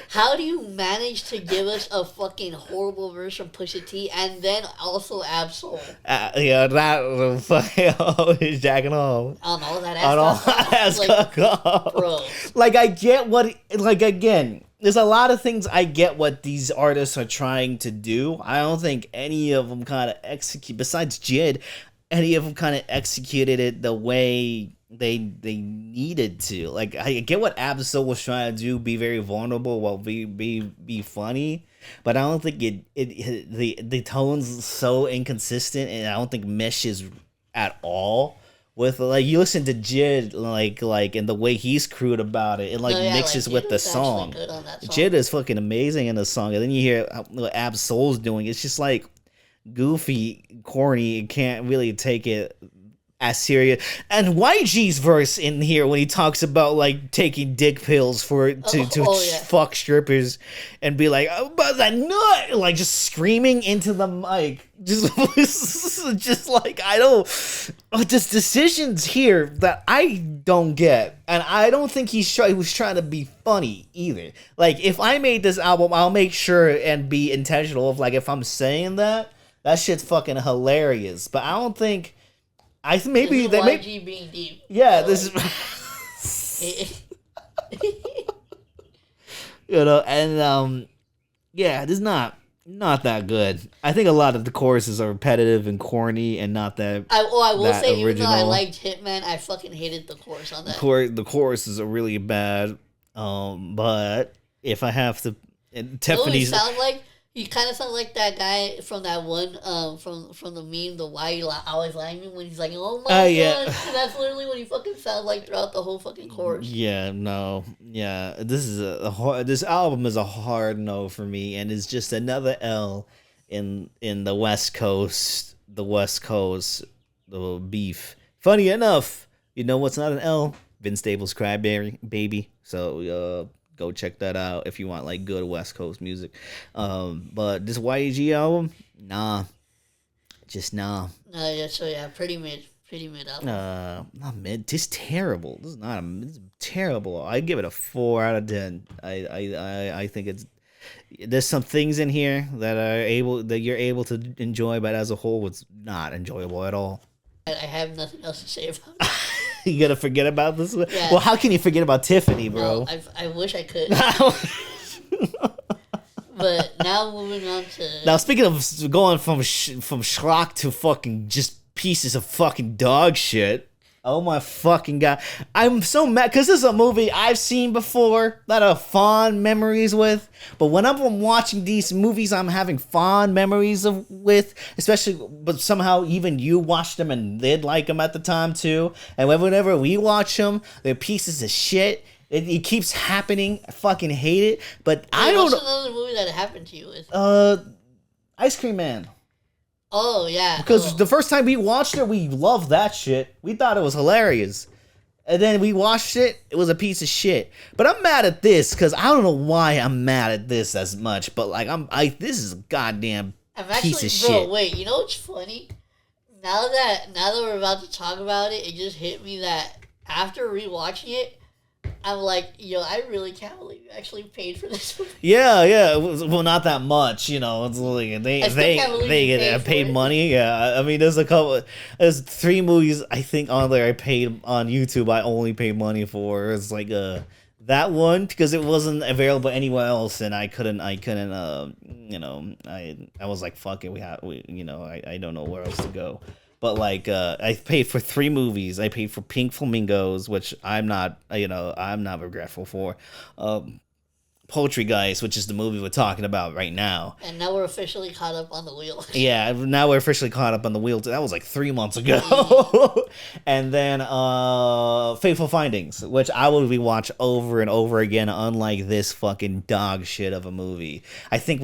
How do you manage to give us a fucking horrible verse from Pusha T and then also Absol? Yeah, that fucking is jacking off. On all that ass off. Bro. Like, I get what, like, again, there's a lot of things I get what these artists are trying to do. I don't think any of them kind of besides Jid, any of them kind of executed it the way they needed to. Like, I get what Absol was trying to do, be very vulnerable while be funny, but I don't think the tone's so inconsistent, and I don't think meshes at all with, like, you listen to Jid, like and the way he's crude about it, mixes with the song. Jid is fucking amazing in the song, and then you hear what Absol's doing. It's just like goofy, corny, and can't really take it as serious. And YG's verse in here when he talks about like taking dick pills to fuck strippers and be like, oh, about that nut, like just screaming into the mic, just like I don't. Just decisions here that I don't get, and I don't think he was trying to be funny either. Like if I made this album, I'll make sure and be intentional of like if I'm saying that shit's fucking hilarious. But I don't think. Maybe they may being deep. Yeah, this is and yeah, this is not that good. I think a lot of the choruses are repetitive and corny and not that. I will say, original. Even though I liked Hitman, I fucking hated the chorus on that. The choruses are really bad. But if I have to, Tiffany's sound like. You kind of sound like that guy from that one, from the meme, the Why You Always Lying Me, when he's like, oh my god, yeah. That's literally what he fucking sounds like throughout the whole fucking chorus. Yeah, no, yeah, this is this album is a hard no for me, and it's just another L in the West Coast, the beef. Funny enough, you know what's not an L? Vince Staples' Cry Baby. So, go check that out if you want like good West Coast music. But this YG album, just nah. Yeah, so yeah, pretty mid album. Not mid. Just terrible. This is terrible. I give it a 4 out of 10. I think there's some things in here that you're able to enjoy, but as a whole, it's not enjoyable at all. I have nothing else to say about it. You gotta forget about this one? Yeah. Well, how can you forget about Tiffany, bro? No, I wish I could. But now moving on to... Now, speaking of going from schlock to fucking just pieces of fucking dog shit. Oh my fucking god. I'm so mad because this is a movie I've seen before that I have fond memories with. But when I'm watching these movies I'm having fond memories with, especially, but somehow even you watched them and did like them at the time too. And whenever we watch them, they're pieces of shit. It keeps happening. I fucking hate it. But I don't know. What's another movie that happened to you with? Ice Cream Man. Oh, yeah. Because the first time we watched it, we loved that shit. We thought it was hilarious. And then we watched it, it was a piece of shit. But I'm mad at this, because I don't know why I'm mad at this as much. But, like, this is a goddamn piece of shit. Wait, you know what's funny? Now that we're about to talk about it, it just hit me that after rewatching it, I'm like, yo, I really can't believe you actually paid for this movie. Yeah. Well, not that much, you know. It's like they get paid money. Yeah, I mean, there's 3 movies I think on there I paid on YouTube. I only paid money for. It's like that one because it wasn't available anywhere else, and I couldn't. You know, I was like, fuck it. I don't know where else to go. But like, I paid for 3 movies. I paid for Pink Flamingos, which I'm not regretful for. Poultrygeist, which is the movie we're talking about right now. And now we're officially caught up on the wheel. Yeah, now we're officially caught up on the wheel. That was like 3 months ago. And then Fateful Findings, which I will rewatch over and over again, unlike this fucking dog shit of a movie. I think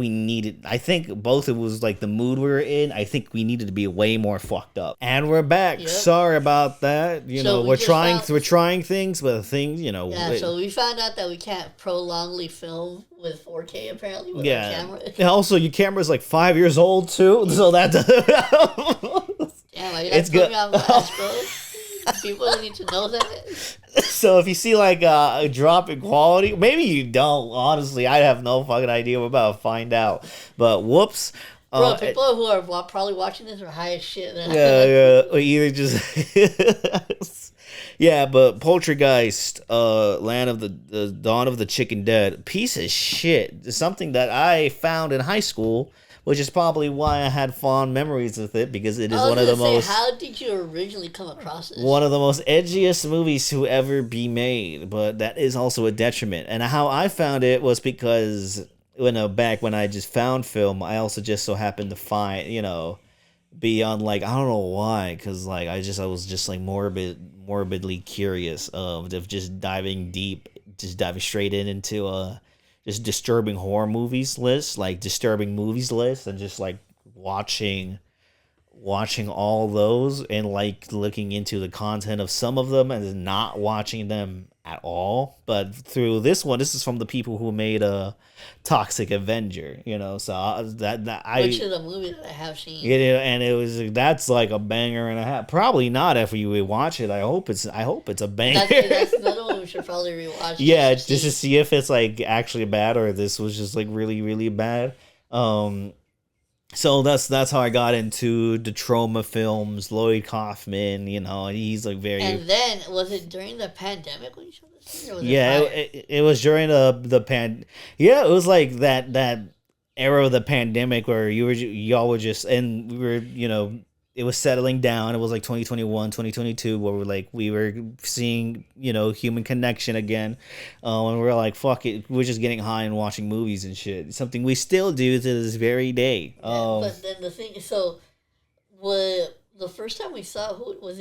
both it was like the mood we were in. I think we needed to be way more fucked up. And we're back. Yep. Sorry about that. We're trying things, but things, Yeah, so we found out that we can't prolongly film with 4K apparently with our camera. And also, your camera's like 5 years old too, so that damn, it's good. People need to know that. So if you see like a drop in quality, maybe you don't. Honestly, I have no fucking idea. We're about to find out. But whoops. Bro, people who are probably watching this are high as shit. Yeah. Or either just. Yeah, but Poultrygeist, Land of the Dawn of the Chicken Dead, piece of shit. Something that I found in high school, which is probably why I had fond memories with it, because it is one of the most... How did you originally come across this? One of the most edgiest movies to ever be made, but that is also a detriment. And how I found it was because, back when I just found film, I also just so happened to find, be on like, I don't know why, because like I was just like morbidly curious of just diving straight into just disturbing horror movies list, like disturbing movies list, and just like watching watching all those and like looking into the content of some of them and not watching them at all. But through this one, this is from the people who made a Toxic Avenger, so which is a movie that I have seen. And it was that's like a banger and a half. Probably not after you rewatch it. I hope it's a banger. That's another one we should probably rewatch. Yeah, just to see if it's like actually bad or this was just like really really bad. So that's how I got into the trauma films. Lloyd Kaufman, and he's like very. And then was it during the pandemic when you showed this thing? Or was it was during the Yeah, it was like that era of the pandemic where y'all were just and we were it was settling down. It was like 2021, 2022 where we were seeing human connection again, and we were like fuck it, we're just getting high and watching movies and shit. Something we still do to this very day. But then the thing is, so the first time we saw, who else was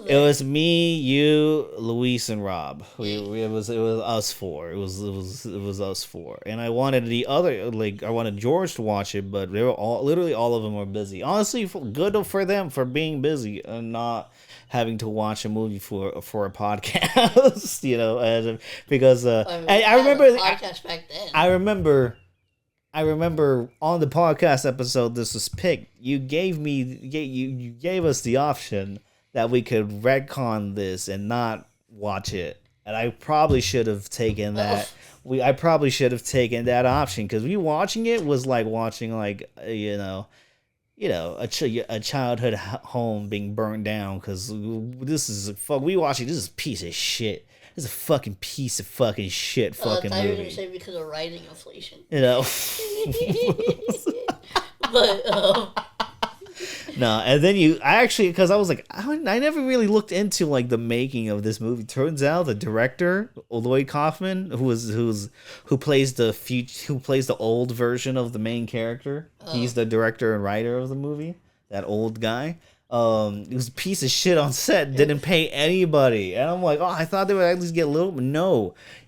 there? It was me, you, Luis, and Rob. It was us four. It was us four. And I wanted I wanted George to watch it, but they were literally all of them were busy. Honestly, good for them for being busy and not having to watch a movie for a podcast. Because I remember podcast back then. I remember on the podcast episode this was picked, you gave us the option that we could retcon this and not watch it. And I probably should have taken that. I probably should have taken that option because watching it was like watching a childhood home being burned down because this is a piece of shit. It's a fucking piece of fucking shit fucking movie. I thought you were going to say because of rising inflation. But, no, and then because I was like, I never really looked into like the making of this movie. Turns out the director, Lloyd Kaufman, who plays the old version of the main character. He's the director and writer of the movie. That old guy. It was a piece of shit on set. Didn't pay anybody, and I'm like, I thought they would at least get a little.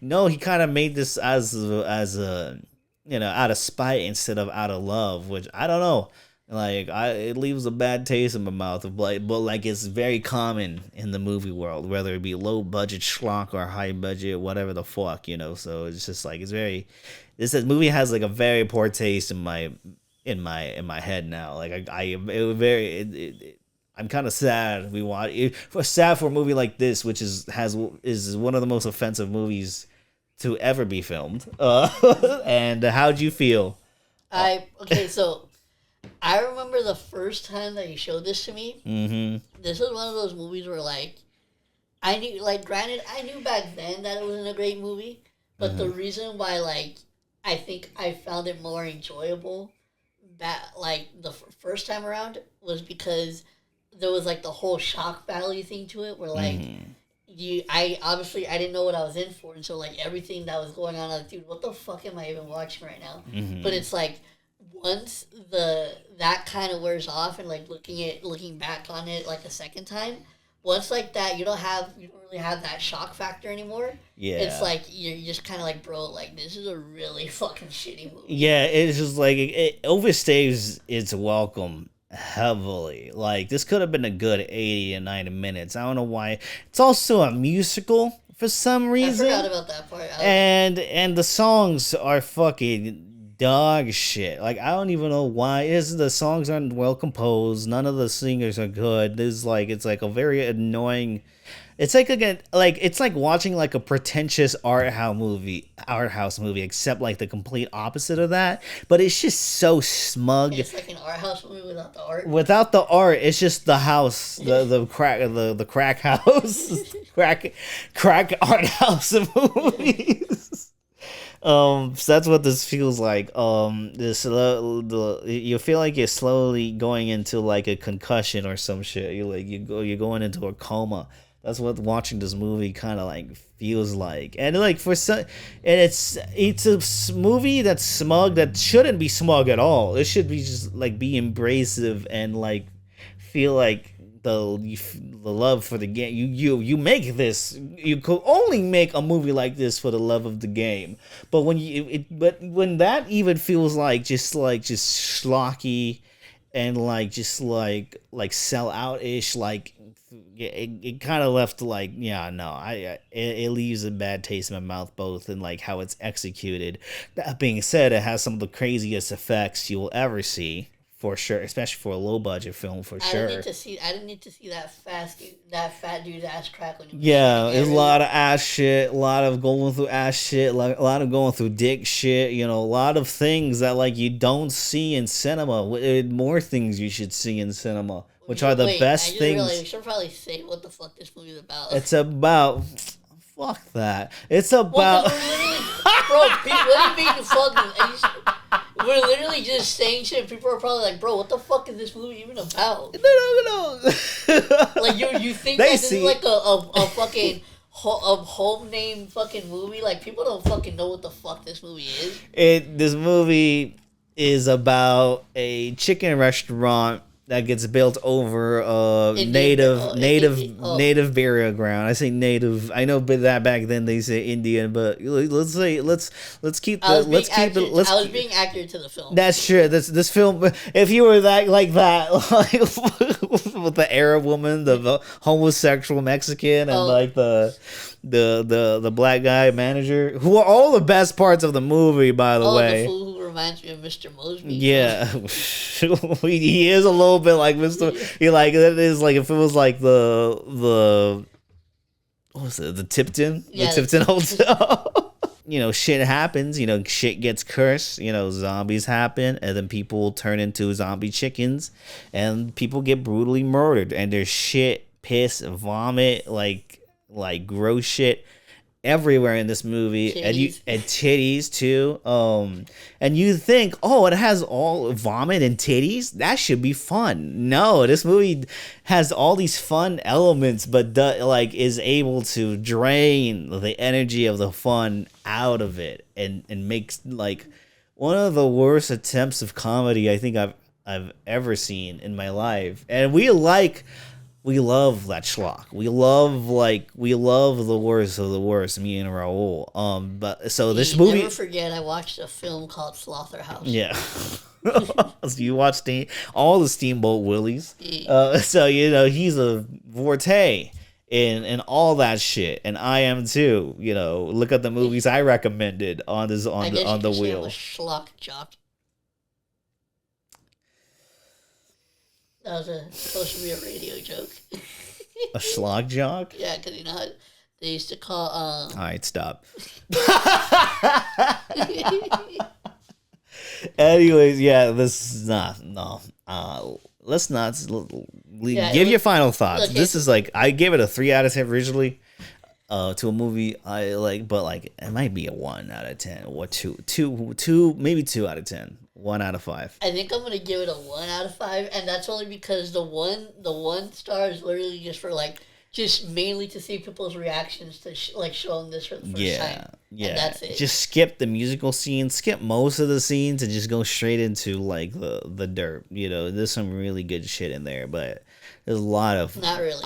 No, he kind of made this as a out of spite instead of out of love, which I don't know. It leaves a bad taste in my mouth but it's very common in the movie world, whether it be low budget schlock or high budget, whatever the fuck, So it's just like this movie has like a very poor taste in my head now. I'm kind of sad we watch it. Sad for a movie like this, which is one of the most offensive movies to ever be filmed. And how'd you feel? So I remember the first time that you showed this to me. Mm-hmm. This was one of those movies where I knew, granted, I knew back then that it wasn't a great movie, but the reason why I think I found it more enjoyable the first time around was because there was the whole shock value thing to it where I didn't know what I was in for, and so everything that was going on, I was dude, what the fuck am I even watching right now? Mm-hmm. But it's once that kind of wears off and looking back on it a second time, once that you don't really have that shock factor anymore. Yeah, it's you're just kind of bro, this is a really fucking shitty movie. Yeah, it's just it overstays its welcome heavily. This could have been a good 80 to 90 minutes. I don't know why. It's also a musical for some reason. I forgot about that part. And the songs are fucking dog shit. I don't even know why. The songs aren't well composed. None of the singers are good. There's it's a very annoying. It's it's like watching a pretentious art house movie, except the complete opposite of that. But it's just so smug. It's an art house movie without the art. Without the art, it's just the house, the crack house, crack art house movies. So that's what this feels like. You feel like you're slowly going into a concussion or some shit. You're going into a coma. That's what watching this movie kind of feels like. And it's a movie that's smug that shouldn't be smug at all. It should be just be embracive and feel the love for the game. You make this. You could only make a movie like this for the love of the game. But when that even feels just schlocky and like just like sell out ish. Like it kind of left like, yeah, no, it leaves a bad taste in my mouth, both in like how it's executed. That being said, it has some of the craziest effects you will ever see, for sure, especially for a low budget film, for sure. I didn't need to see that fat dude's ass crack when he was Yeah, there's a lot of ass shit, a lot of going through ass shit, like a lot of going through dick shit. You know, a lot of things that like you don't see in cinema. More things you should see in cinema, which are the best things. Realized we should probably say what the fuck this movie is about. It's about. Fuck that. It's about. Bro, what do you mean fucking? We're literally just saying shit. People are probably like, bro, what the fuck is this movie even about? No. Like, you think that this is like a fucking home name fucking movie? Like, people don't fucking know what the fuck this movie is. This movie is about a chicken restaurant that gets built over native burial ground. I say native. I know, but that back then they say Indian, but let's keep the I was being accurate to the film. That's true. This film. If you were that like with the Arab woman, the homosexual Mexican, and like the black guy manager, who are all the best parts of the movie, by the way. The fool who reminds me of Mr. Mosby. Yeah, he is a little bit like Mr. He like that is like if it was like the what was it, the Tipton Hotel. You know, shit happens. You know, shit gets cursed. You know, zombies happen, and then people turn into zombie chickens, and people get brutally murdered, and there's shit, piss, vomit, like gross shit everywhere in this movie. Titties. and titties too. And you think, oh, it has all vomit and titties, that should be fun. No, this movie has all these fun elements, but is able to drain the energy of the fun out of it, and makes like one of the worst attempts of comedy I think I've ever seen in my life. And we love that schlock. We love the worst of the worst, me and Raul. But so this movie. Never forget, I watched a film called Slaughterhouse. Yeah. So you watched all the Steamboat Willies. So you know he's a forte in all that shit, and I am too. You know, look at the movies I recommended on the wheel. I'm a schlock jock. That was supposed to be a radio joke. A schlock jock? Yeah, because you know how they used to call. All right, stop. Anyways, yeah, this is not. No. Let's not. Give your final thoughts. Okay. This is like, I gave it a 3 out of 10 originally. To a movie I like, but like it might be a 1 out of 10 or two, maybe 2 out of 10. 1 out of 5. I think I'm gonna give it a 1 out of 5, and that's only because the one star is literally just mainly to see people's reactions to showing this for the first time. Yeah, and that's it. Just skip the musical scenes, skip most of the scenes, and just go straight into like the dirt. You know, there's some really good shit in there, but there's a lot of not really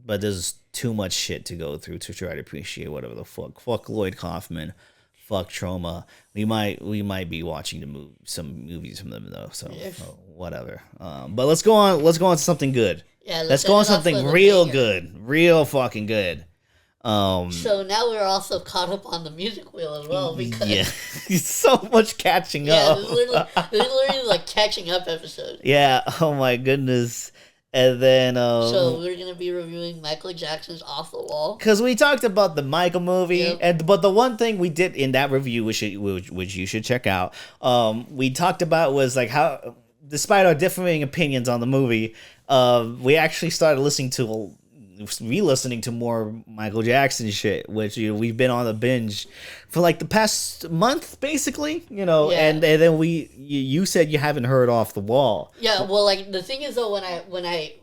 but there's too much shit to go through to try to appreciate whatever the fuck. Fuck Lloyd Kaufman. Fuck Trauma. We might be watching some movies from them though. So whatever. But let's go on to something good. Yeah, let's go on something real good, real fucking good. So now we're also caught up on the music wheel as well because so much catching up. Yeah, literally like catching up episode. Yeah. Oh my goodness. And then so we're gonna be reviewing Michael Jackson's Off the Wall, because we talked about the Michael movie, but the one thing we did in that review, which you should check out, we talked about was like how, despite our differing opinions on the movie, we actually started re-listening to more Michael Jackson shit, which we've been on the binge for like the past month, basically, and then you said you haven't heard Off the Wall. Yeah, well, like the thing is though, when I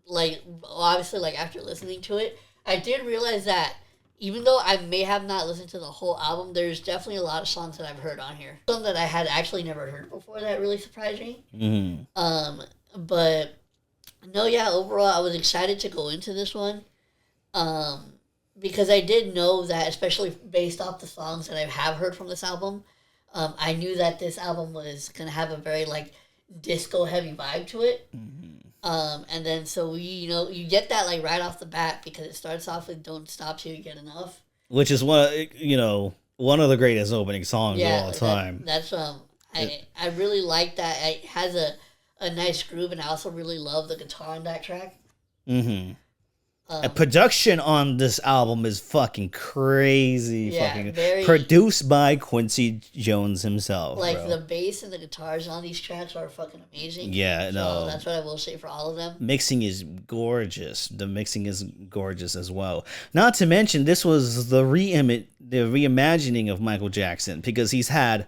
like, obviously, like after listening to it, I did realize that even though I may have not listened to the whole album, there's definitely a lot of songs that I've heard on here, some that I had actually never heard before that really surprised me. Mm-hmm. But no, yeah, overall, I was excited to go into this one, because I did know that, especially based off the songs that I have heard from this album, I knew that this album was going to have a very, like, disco heavy vibe to it. And then so you get that like right off the bat because it starts off with "Don't Stop Till You Get Enough," which is one of the greatest opening songs of all time. That's I really like that. It has a nice groove, and I also really love the guitar on that track. Mm-hmm. Production on this album is fucking crazy. Produced by Quincy Jones himself. Like the bass and the guitars on these tracks are fucking amazing. Yeah, so that's what I will say for all of them. Mixing is gorgeous. The mixing is gorgeous as well. Not to mention, this was the reimagining of Michael Jackson, because he's had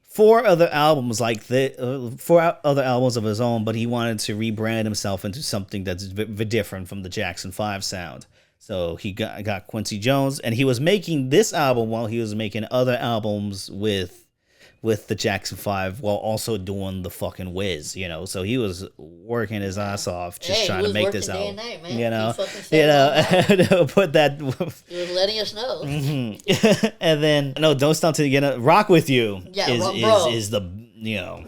4 other albums like this, 4 other albums of his own, but he wanted to rebrand himself into something that's different from the Jackson 5 sound. So he got Quincy Jones, and he was making this album while he was making other albums with the Jackson 5 while also doing the fucking Wiz, So he was working his ass off just trying to make this album. Day and night, man. Put that. He was letting us know. Mm-hmm. And then Don't Stop Till You Get Rock With You. Yeah, is the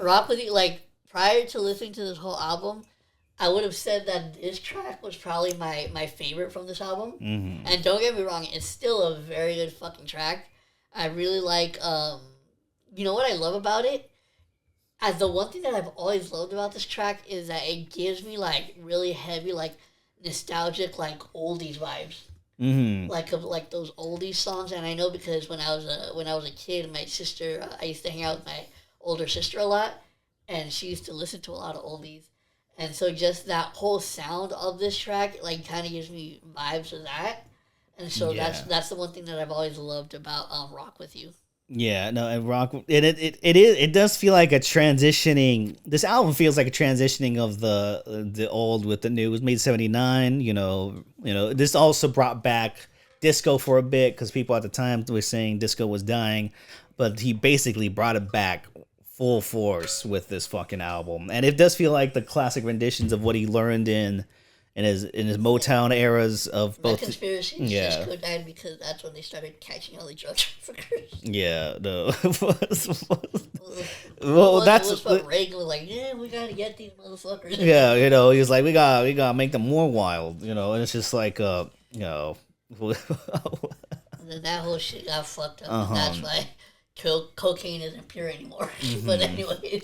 Rock With You. Like prior to listening to this whole album, I would have said that this track was probably my favorite from this album. Mm-hmm. And don't get me wrong, it's still a very good fucking track. I really like. You know what I love about it? As the one thing that I've always loved about this track is that it gives me like really heavy, like nostalgic, like oldies vibes. Mm-hmm. Like those oldies songs. And I know because when I was a kid, my sister, I used to hang out with my older sister a lot, and she used to listen to a lot of oldies. And so just that whole sound of this track, like, kind of gives me vibes of that. And so that's the one thing that I've always loved about Rock With You. Yeah, no, and it does feel like a transitioning. This album feels like a transitioning of the old with the new. It was made 1979. This also brought back disco for a bit because people at the time were saying disco was dying, but he basically brought it back full force with this fucking album, and it does feel like the classic renditions of what he learned in his Motown eras of both. My conspiracy Cisco died because that's when they started catching all the drug traffickers. Yeah, no. That's what Reagan was like. Yeah, we gotta get these motherfuckers. Yeah, he was like, we gotta make them more wild, and it's just like, And then that whole shit got fucked up, and that's why cocaine isn't pure anymore. Mm-hmm. But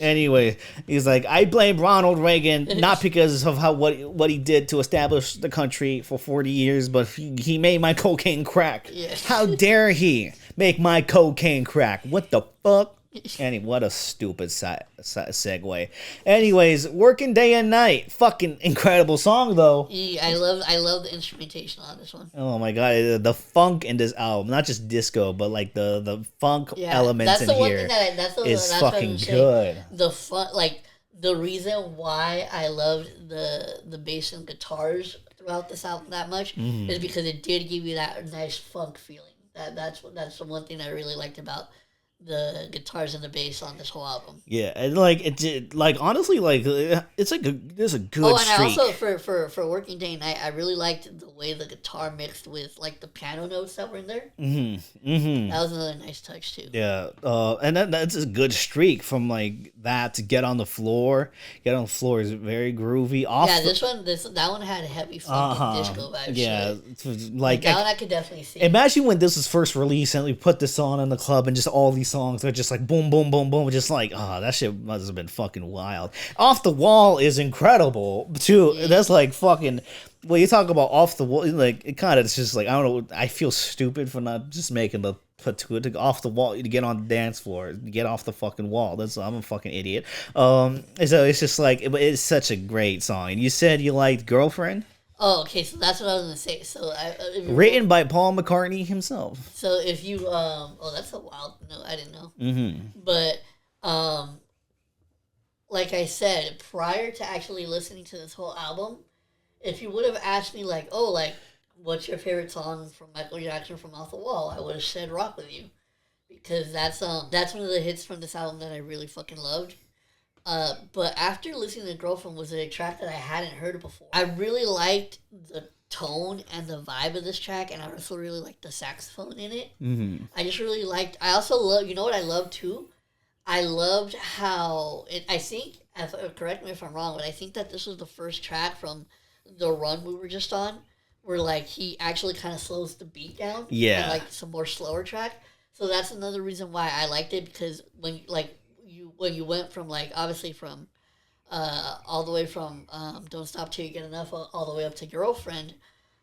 anyway, he's like, I blame Ronald Reagan not because of what he did to establish the country for 40 years, but he made my cocaine crack. Yeah. How dare he make my cocaine crack? What the fuck? What a stupid segue. Anyways, Working Day and Night, fucking incredible song though. Yeah, I love the instrumentation on this one. Oh my god, the funk in this album, not just disco, but like the funk elements in here is fucking good. The fun, like the reason why I loved the bass and guitars throughout this album that much is because it did give you that nice funk feeling. That's the one thing I really liked about the guitars and the bass on this whole album. Yeah, and honestly, it's like there's a good streak. And I also for Working Day and Night, I really liked the way the guitar mixed with like the piano notes that were in there. That was another nice touch too. Yeah, and that's a good streak from like that to Get on the Floor. Get on the Floor is very groovy. That one had a heavy funk disco vibes. Yeah, like that one I could definitely see. Imagine when this was first released and we put this on in the club and just all these songs are just like boom, boom, boom, boom, just like, that shit must have been fucking wild. Off the Wall is incredible too. Yeah. That's like fucking. Well, you talk about Off the Wall, like it kind of it's just like, I don't know. I feel stupid for not just making the to Off the Wall to get on the dance floor, get off the fucking wall. I'm a fucking idiot. So it's just like it's such a great song. And you said you liked Girlfriend. Oh, okay. So that's what I was gonna say. So, written by Paul McCartney himself. So if you, that's a wild. No, I didn't know. But, like I said, prior to actually listening to this whole album, if you would have asked me like, what's your favorite song from Michael Jackson from Off the Wall, I would have said Rock With You, because that's one of the hits from this album that I really fucking loved. But after listening to Girlfriend was a track that I hadn't heard before. I really liked the tone and the vibe of this track, and I also really liked the saxophone in it. I just really liked. I also love. You know what I love too? I loved how I think, correct me if I'm wrong, but I think that this was the first track from the run we were just on, where like he actually kind of slows the beat down. Yeah. And like some more slower track. So that's another reason why I liked it, because when you went from like obviously from all the way from Don't Stop Till You Get Enough all the way up to Girlfriend,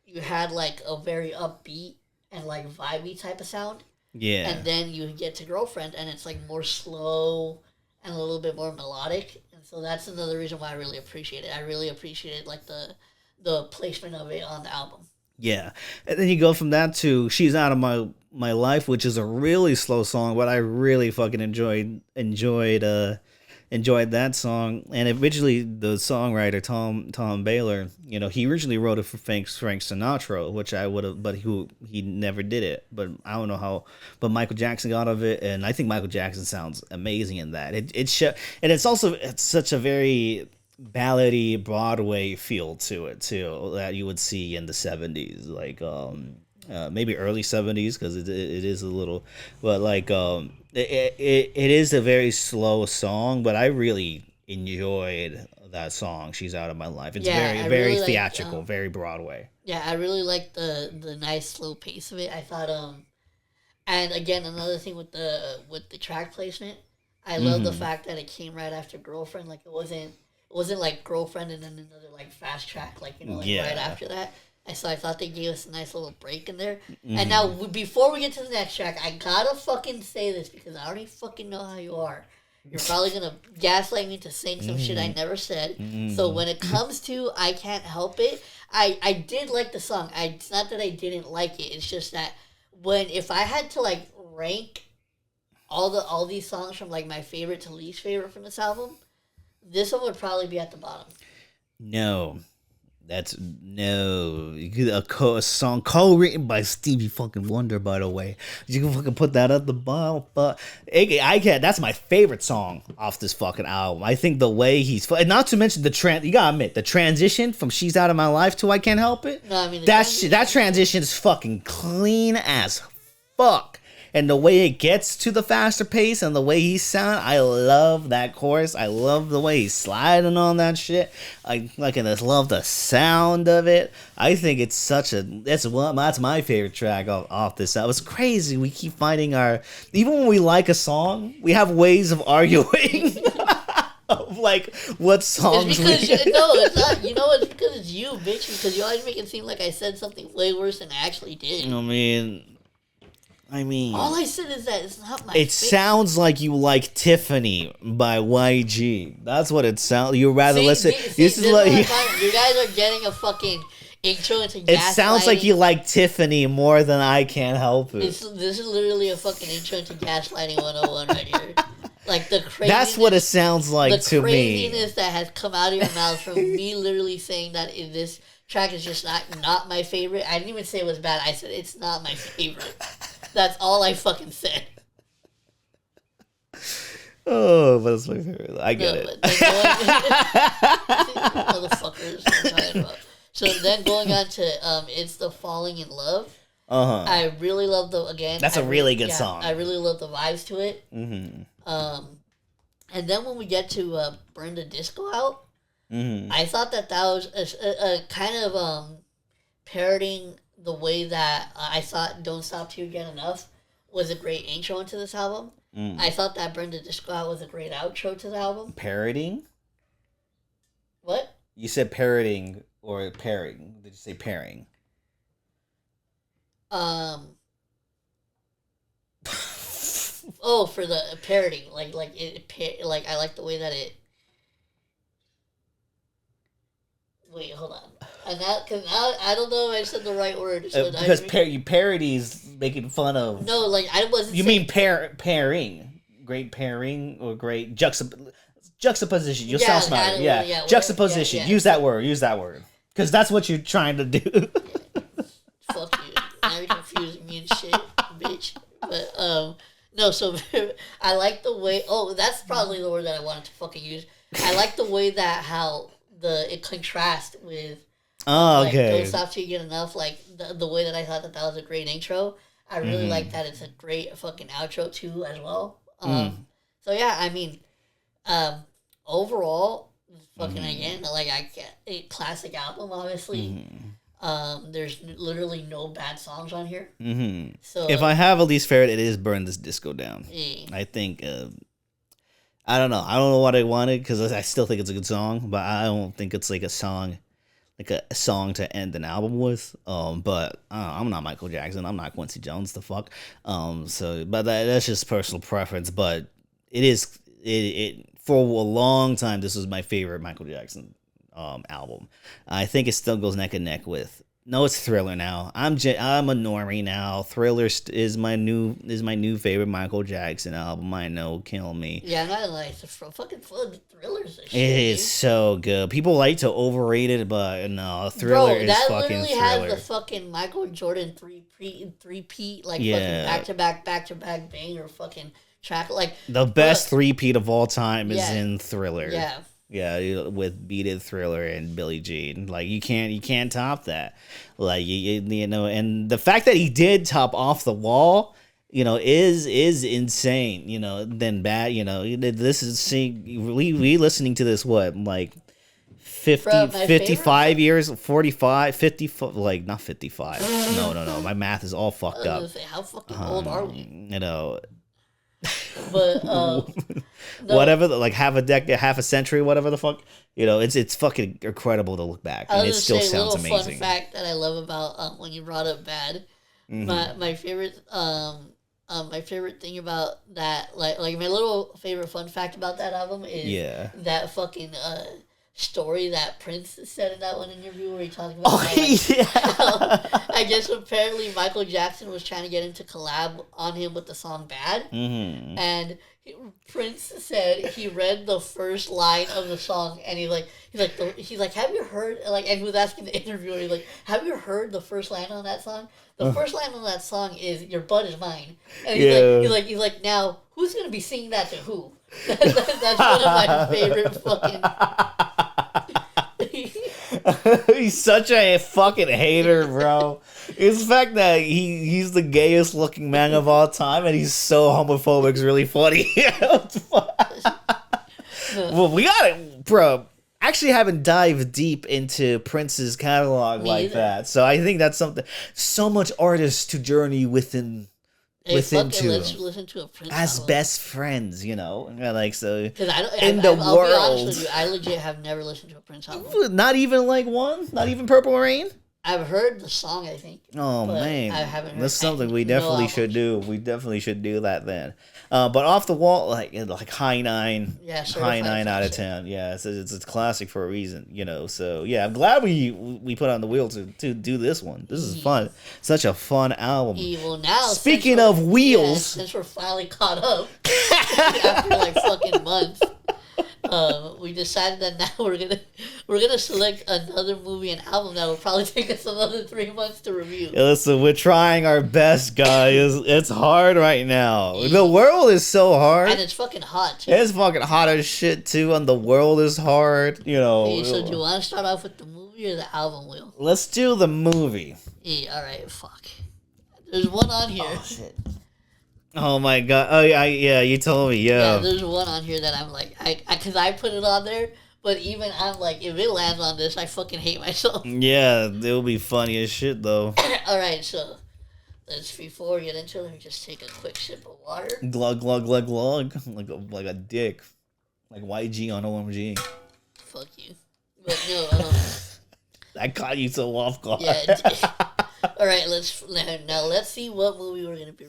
you had like a very upbeat and like vibey type of sound. Yeah. And then you get to Girlfriend, and it's like more slow and a little bit more melodic. And so that's another reason why I really appreciate it. I really appreciated like the placement of it on the album. Yeah. And then you go from that to She's Out of My Life, which is a really slow song, but I really fucking enjoyed that song. And originally the songwriter Tom Baylor, he originally wrote it for Frank Sinatra, which I would have, but he never did it. But I don't know how. But Michael Jackson got of it, and I think Michael Jackson sounds amazing in that. And it's such a very ballady Broadway feel to it too that you would see in the 70s, like maybe early 70s, because it is a little, but like it is a very slow song, but I really enjoyed that song, She's Out of My Life. It's very really theatrical, very Broadway. Yeah, I really like the nice slow pace of it. I thought and again, another thing with the track placement, I love the fact that it came right after Girlfriend. Like it wasn't like Girlfriend and then another like fast track right after that. So I thought they gave us a nice little break in there. And now, before we get to the next track, I gotta fucking say this because I already fucking know how you are. You're probably gonna gaslight me to saying some shit I never said. So when it comes to I Can't Help It, I did like the song. It's not that I didn't like it. It's just that if I had to like rank all these songs from like my favorite to least favorite from this album, this one would probably be at the bottom. No. That's a song co-written by Stevie fucking Wonder, by the way. You can fucking put that at the bottom, but I can't. That's my favorite song off this fucking album. I think the way not to mention you gotta admit the transition from She's Out of My Life to I Can't Help It. No, I mean that transition is fucking clean as fuck. And the way it gets to the faster pace and the way he sounds, I love that chorus. I love the way he's sliding on that shit. I just love the sound of it. I think it's that's my favorite track off this album. It's crazy. We keep finding even when we like a song, we have ways of arguing. Of like what songs it's because it's not. It's because it's you, bitch. Because you always make it seem like I said something way worse than I actually did. I mean, all I said is that it's not my. It sounds like you like Tiffany by YG. That's what it sounds. You rather listen. This is like you guys are getting a fucking intro into gaslighting. It sounds like you like Tiffany more than I Can't Help It. This is literally a fucking intro into gaslighting 101 right here. Like the craziness. That's what it sounds like to me. The craziness that has come out of your mouth from me literally saying that this track is just not my favorite. I didn't even say it was bad. I said it's not my favorite. That's all I fucking said. Oh, but it's my favorite. I get it. Motherfuckers. I'm talking about. So then going on to It's the Falling in Love. I really love That's a really good song. I really love the vibes to it. Mm-hmm. And then when we get to Burn the Disco Out, I thought that was a kind of parroting the way that I thought Don't Stop Till You Get Enough was a great intro into this album. I thought that Burn the Disco Out was a great outro to the album. Parroting? What? You said parroting or pairing. Did you say pairing? Oh, for the parroting, like I like the way that it. Wait, hold on. Because I don't know if I said the right word. So because parodies making fun of. No, like I wasn't. You mean pairing, great pairing or great juxtaposition. You sound smarter. Yeah, juxtaposition. Yeah. Use that word. Because that's what you're trying to do. Fuck you. Now you're confusing me and shit, bitch. But no. So I like the way. Oh, that's probably the word that I wanted to fucking use. I like the way that how it contrasts with. Oh, okay. Don't Stop Till You Get Enough. Like the way that I thought that was a great intro. I really like that it's a great fucking outro too as well. So So yeah, I mean, overall, fucking again, like I get a classic album, obviously. There's literally no bad songs on here. So if I have a least favorite, it is "Burn This Disco Down." Yeah. I think. I don't know. I don't know what I wanted because I still think it's a good song, but I don't think it's like a song to end an album with. But I'm not Michael Jackson. I'm not Quincy Jones. The fuck. But that's just personal preference. But it is for a long time. This was my favorite Michael Jackson album. I think it still goes neck and neck with. No, it's Thriller now. I'm a Noroi now. Thriller is my new favorite Michael Jackson album. I know, kill me. Yeah, I'm not gonna lie. It's fucking full of Thrillers. It is so good. People like to overrate it, but no, Thriller is fucking Thriller. Bro, that literally has the fucking Michael Jordan three-peat, like fucking back-to-back banger fucking track. Like the best three-peat of all time is in Thriller. Yeah. Yeah, with Beat It, Thriller, and Billie Jean. Like you can't top that. Like you know, and the fact that he did top Off the Wall, you know, is insane. You know, then bad. You know, this is we listening to this like 55 years, 45, 50, like not 55. No, my math is all fucked up. I was gonna say, how fucking old are we? You know. But whatever, like half a century, whatever the fuck, you know, it's fucking incredible to look back, and it still sounds amazing. Fun fact that I love about when you brought up Bad, my favorite my favorite thing about that, like my little favorite fun fact about that album is that fucking story that Prince said in that one interview where he talked about I guess apparently Michael Jackson was trying to get him to collab on him with the song Bad, and Prince said he read the first line of the song and he's like have you heard, like, and he was asking the interviewer, he's like, have you heard the first line on that song? The first line on that song is "Your butt is mine," and he's like now who's gonna be singing that to who? That's one of my favorite fucking. He's such a fucking hater, bro. It's the fact that he's the gayest looking man of all time and he's so homophobic is really funny. Well, we got it, bro. Actually haven't dived deep into Prince's catalog that. So I think that's something, so much artists to journey within listen to a Prince as album. Best friends, you know, like so. I'll world, be honest with you, I legit have never listened to a Prince album. Not even like one, not even Purple Rain. I've heard the song, I think. Oh man, I haven't heard. That's something we definitely should do. We definitely should do that then. But Off the Wall, like high 9, high 9 out of 10. Yeah, it's a classic for a reason, you know. So yeah, I'm glad we put on the wheel to do this one. This is fun. Such a fun album. Well, now speaking of wheels, since we're finally caught up after like fucking months. We decided that now we're gonna select another movie and album that will probably take us another 3 months to review. Listen, we're trying our best, guys. It's hard right now. The world is so hard, and it's fucking hot too. It's fucking hot as shit too, and the world is hard. You know. Hey, so do you want to start off with the movie or the album, Will? Let's do the movie. Yeah. All right. Fuck. There's one on here. Oh shit. Oh my god! Oh yeah, you told me. Yeah, there's one on here that I'm like, because I put it on there, but even I'm like, if it lands on this, I fucking hate myself. Yeah, it'll be funny as shit though. All right, so before we get into it, let me just take a quick sip of water. Glug glug glug glug, like a dick, like YG on OMG. Fuck you, but no. That caught you so off guard. Yeah. All right, let's see what movie we're gonna be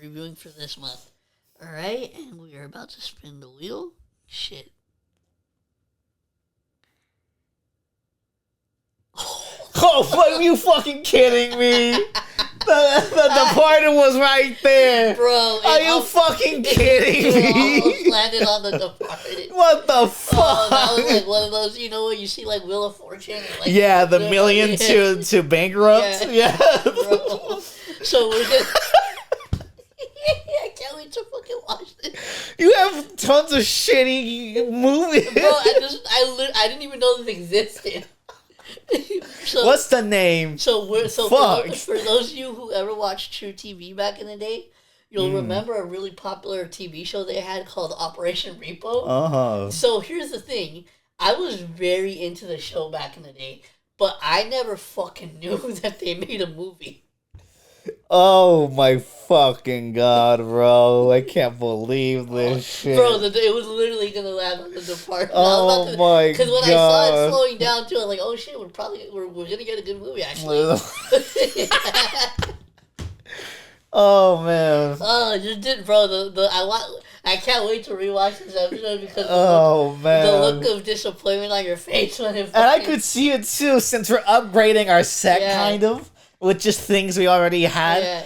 reviewing for this month. Alright, and we are about to spin the wheel. Shit. Oh, fuck, are you fucking kidding me? The Departed was right there. Bro. Are you fucking kidding me? Almost landed on The Departed. What the fuck? Oh, that was like one of those, you know, where you see like Wheel of Fortune. Like, yeah, the million to bankrupt. Yeah. Bro. So we're gonna... I can't wait to fucking watch this. You have tons of shitty movies. Bro, I didn't even know this existed. So, what's the name? For those of you who ever watched True TV back in the day, you'll remember a really popular TV show they had called Operation Repo. Uh-huh. So here's the thing. I was very into the show back in the day, but I never fucking knew that they made a movie. Oh my fucking god, bro. I can't believe this shit. Bro, it was literally going to land on the department. Oh my god. Because when I saw it slowing down too, I was like, oh shit, we're going to get a good movie, actually. Oh man. Oh, it just did, bro. I can't wait to rewatch this episode because the look of disappointment on your face when it. And I could see it too, since we're upgrading our set, kind of, with just things we already had. Yeah.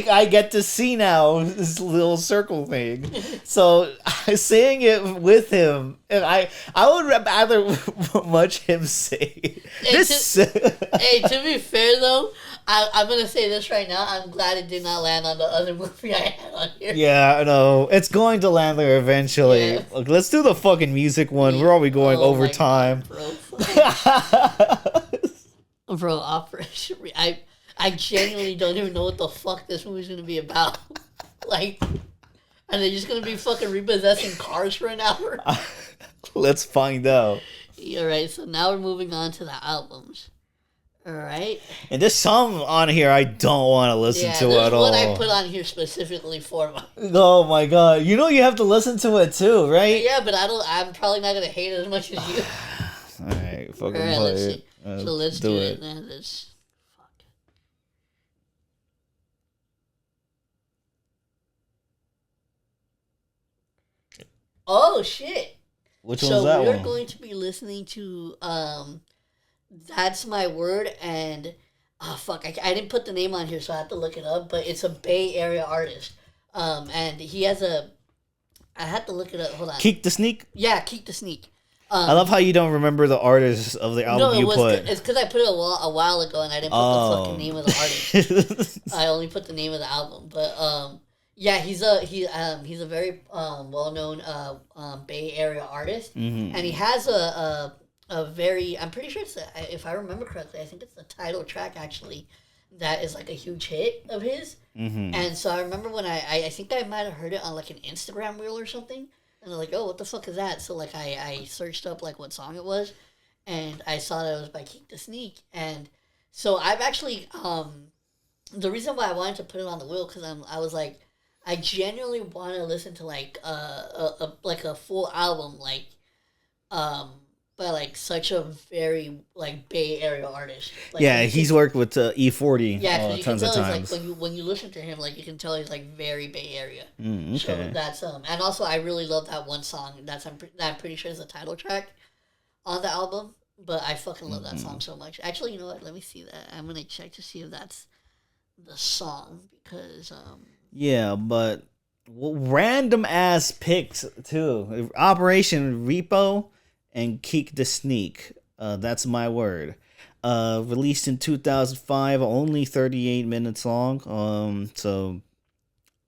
I get to see now this little circle thing. So saying it with him, and I would rather much him say this. Hey, to be fair though. I'm going to say this right now. I'm glad it did not land on the other movie I had on here. Yeah, I know. It's going to land there eventually. Yeah. Look, let's do the fucking music one. We're already going over time. Bro, Operation... I genuinely don't even know what the fuck this movie's going to be about. Like, are they just going to be fucking repossessing cars for an hour? Let's find out. Alright, so now we're moving on to the albums. Alright. And there's some on here I don't want to listen to at all. One I put on here specifically for my... Oh my god. You know you have to listen to it too, right? Yeah, but I'm probably not going to hate it as much as you. Alright, fucking play let's it. So let's do it. Fuck. Oh, shit. Which one's that one? So we're going to be listening to... That's My Word, and I didn't put the name on here, so I have to look it up, but it's a Bay Area artist. And he has I had to look it up, hold on. Keek the Sneak? Yeah, Keek the Sneak. I love how you don't remember the artist of the album put. It's because I put it a while ago, and I didn't put the fucking name of the artist. I only put the name of the album, but yeah, he's a very well-known Bay Area artist, and he has a very, I'm pretty sure it's, if I remember correctly, I think it's the title track, actually, that is, like, a huge hit of his. Mm-hmm. And so I remember when I think I might have heard it on, like, an Instagram reel or something. And I'm like, oh, what the fuck is that? So, like, I searched up, like, what song it was. And I saw that it was by Keek the Sneak. And so I've actually, the reason why I wanted to put it on the wheel, because I was like, I genuinely want to listen to, like, a full album, like, by, like, such a very, like, Bay Area artist. Like, yeah, he's worked with E40 tons of times. Like, when you listen to him, like, you can tell he's, like, very Bay Area. Okay. So that's, and also I really love that one song I'm pretty sure is the title track on the album, but I fucking love that song so much. Actually, you know what? Let me see that. I'm going to check to see if that's the song, because, yeah, but random ass picks, too. Operation Repo and Keek the Sneak. That's My Word. Released in 2005, only 38 minutes long. So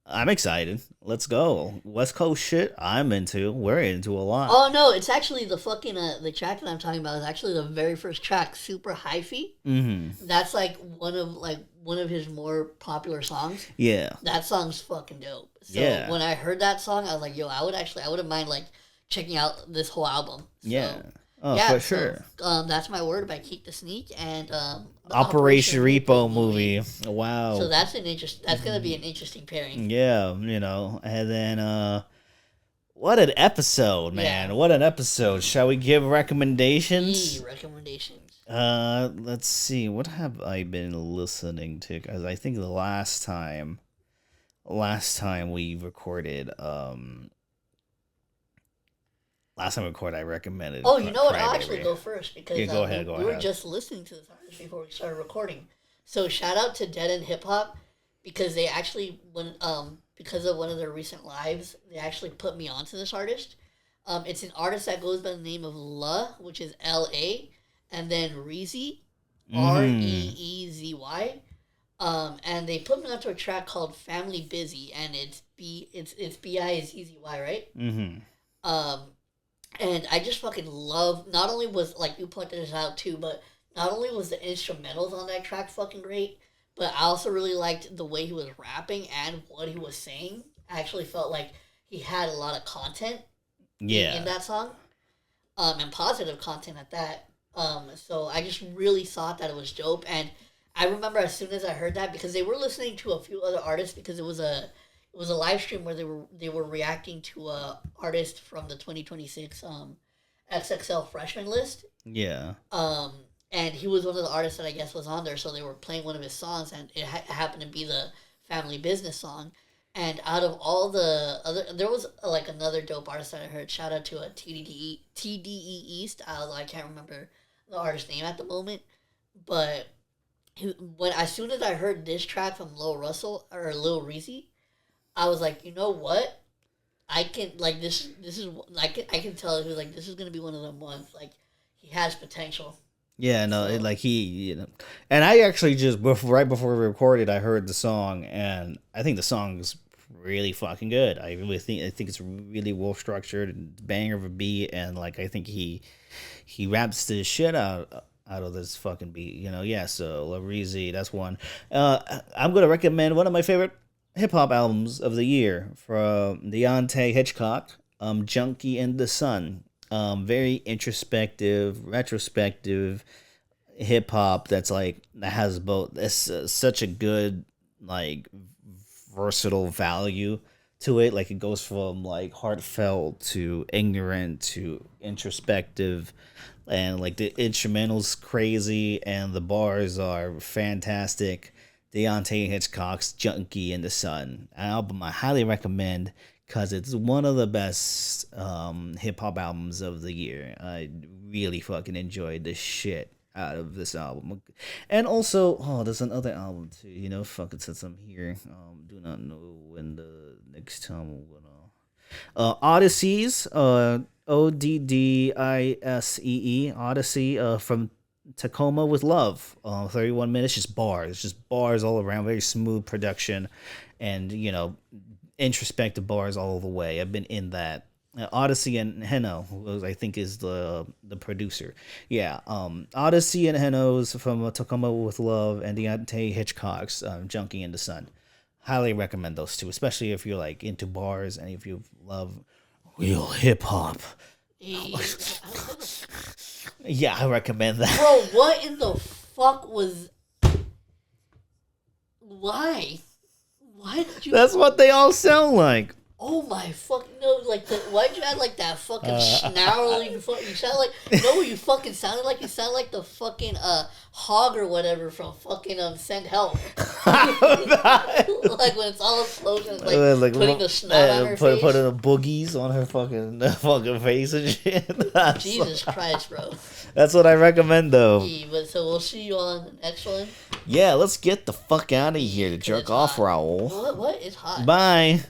I'm excited. Let's go. West Coast shit, I'm into. We're into a lot. Oh no, it's actually the fucking the track that I'm talking about is actually the very first track, Super Hyphy. Mm-hmm. That's like one of his more popular songs. Yeah. That song's fucking dope. So yeah. When I heard that song, I was like, yo, I wouldn't mind like checking out this whole album. So, yeah. Oh, yeah, for sure. That's My Word by Keek the Sneak and Operation Repo movie. Wow. So that's gonna be an interesting pairing. Yeah, you know, and then what an episode, man! Yeah. What an episode. Shall we give recommendations? Recommendations. Let's see. What have I been listening to? Because I think the last time we recorded, I recommended. Oh, you know what? I'll actually go first because go ahead. We were just listening to this artist before we started recording. So shout out to Dead End Hip Hop because they actually, because of one of their recent lives, they actually put me onto this artist. It's an artist that goes by the name of La, which is L-A, and then Reezy, R-E-E-Z-Y. And they put me onto a track called Family Busy, and it's B-I-Z-Z-Y, right? Mm-hmm. And I just fucking love, not only was, like you pointed this out too, but not only was the instrumentals on that track fucking great, but I also really liked the way he was rapping and what he was saying. I actually felt like he had a lot of content in that song, and positive content at that. So I just really thought that it was dope, and I remember as soon as I heard that, because they were listening to a few other artists, because it was a live stream where they were reacting to a artist from the 2026 XXL freshman list. Yeah. And he was one of the artists that I guess was on there, so they were playing one of his songs, and it happened to be the Family Business song. And out of all the other, there was like another dope artist that I heard. Shout out to a TDE East. I can't remember the artist's name at the moment, but as soon as I heard this track from Lil Reezy, I was like, you know what? I can like this. I can tell he was like, this is gonna be one of them ones. Like, he has potential. Yeah, no, and I actually just right before we recorded, I heard the song, and I think the song's really fucking good. I think it's really well structured, and banger of a beat, and like I think he raps the shit out of this fucking beat. Yeah. So Lareezy, that's one. I'm gonna recommend one of my favorite hip hop albums of the year from Deontay Hitchcock, Junkie in the Sun. Very introspective, retrospective hip hop that has both such a good like versatile value to it. Like, it goes from like heartfelt to ignorant to introspective, and like the instrumental's crazy and the bars are fantastic. Deontay Hitchcock's Junkie in the Sun, an album I highly recommend, because it's one of the best hip-hop albums of the year. I really fucking enjoyed the shit out of this album. And also, there's another album too, fucking since I'm here. Do not know when the next time I'm gonna... Odysseys, Oddiesee, Odyssey, from Tacoma with Love. 31 minutes, just bars all around, very smooth production, and, introspective bars all the way. I've been in that. Odyssey and Heno, who I think is the producer. Yeah, Odyssey and Heno's from Tacoma with Love, and Deontay Hitchcock's Junkie in the Sun. Highly recommend those two, especially if you're like into bars and if you love real hip hop. Yeah, I recommend that. Bro, what in the fuck was... Why? Why did you... That's what they all sound like. Oh my fucking no! Like, why'd you add like that fucking snarly? You sound like, what you fucking sounded like? You sound like the fucking hog or whatever from fucking Send Help. Like when it's all explosions, like putting the snot on her face, putting the boogies on her fucking face and shit. Jesus Christ, bro. That's what I recommend, though. Yeah, but so we'll see you on the next one. Yeah, let's get the fuck out of here to jerk off, Raul. What? It's hot. Bye.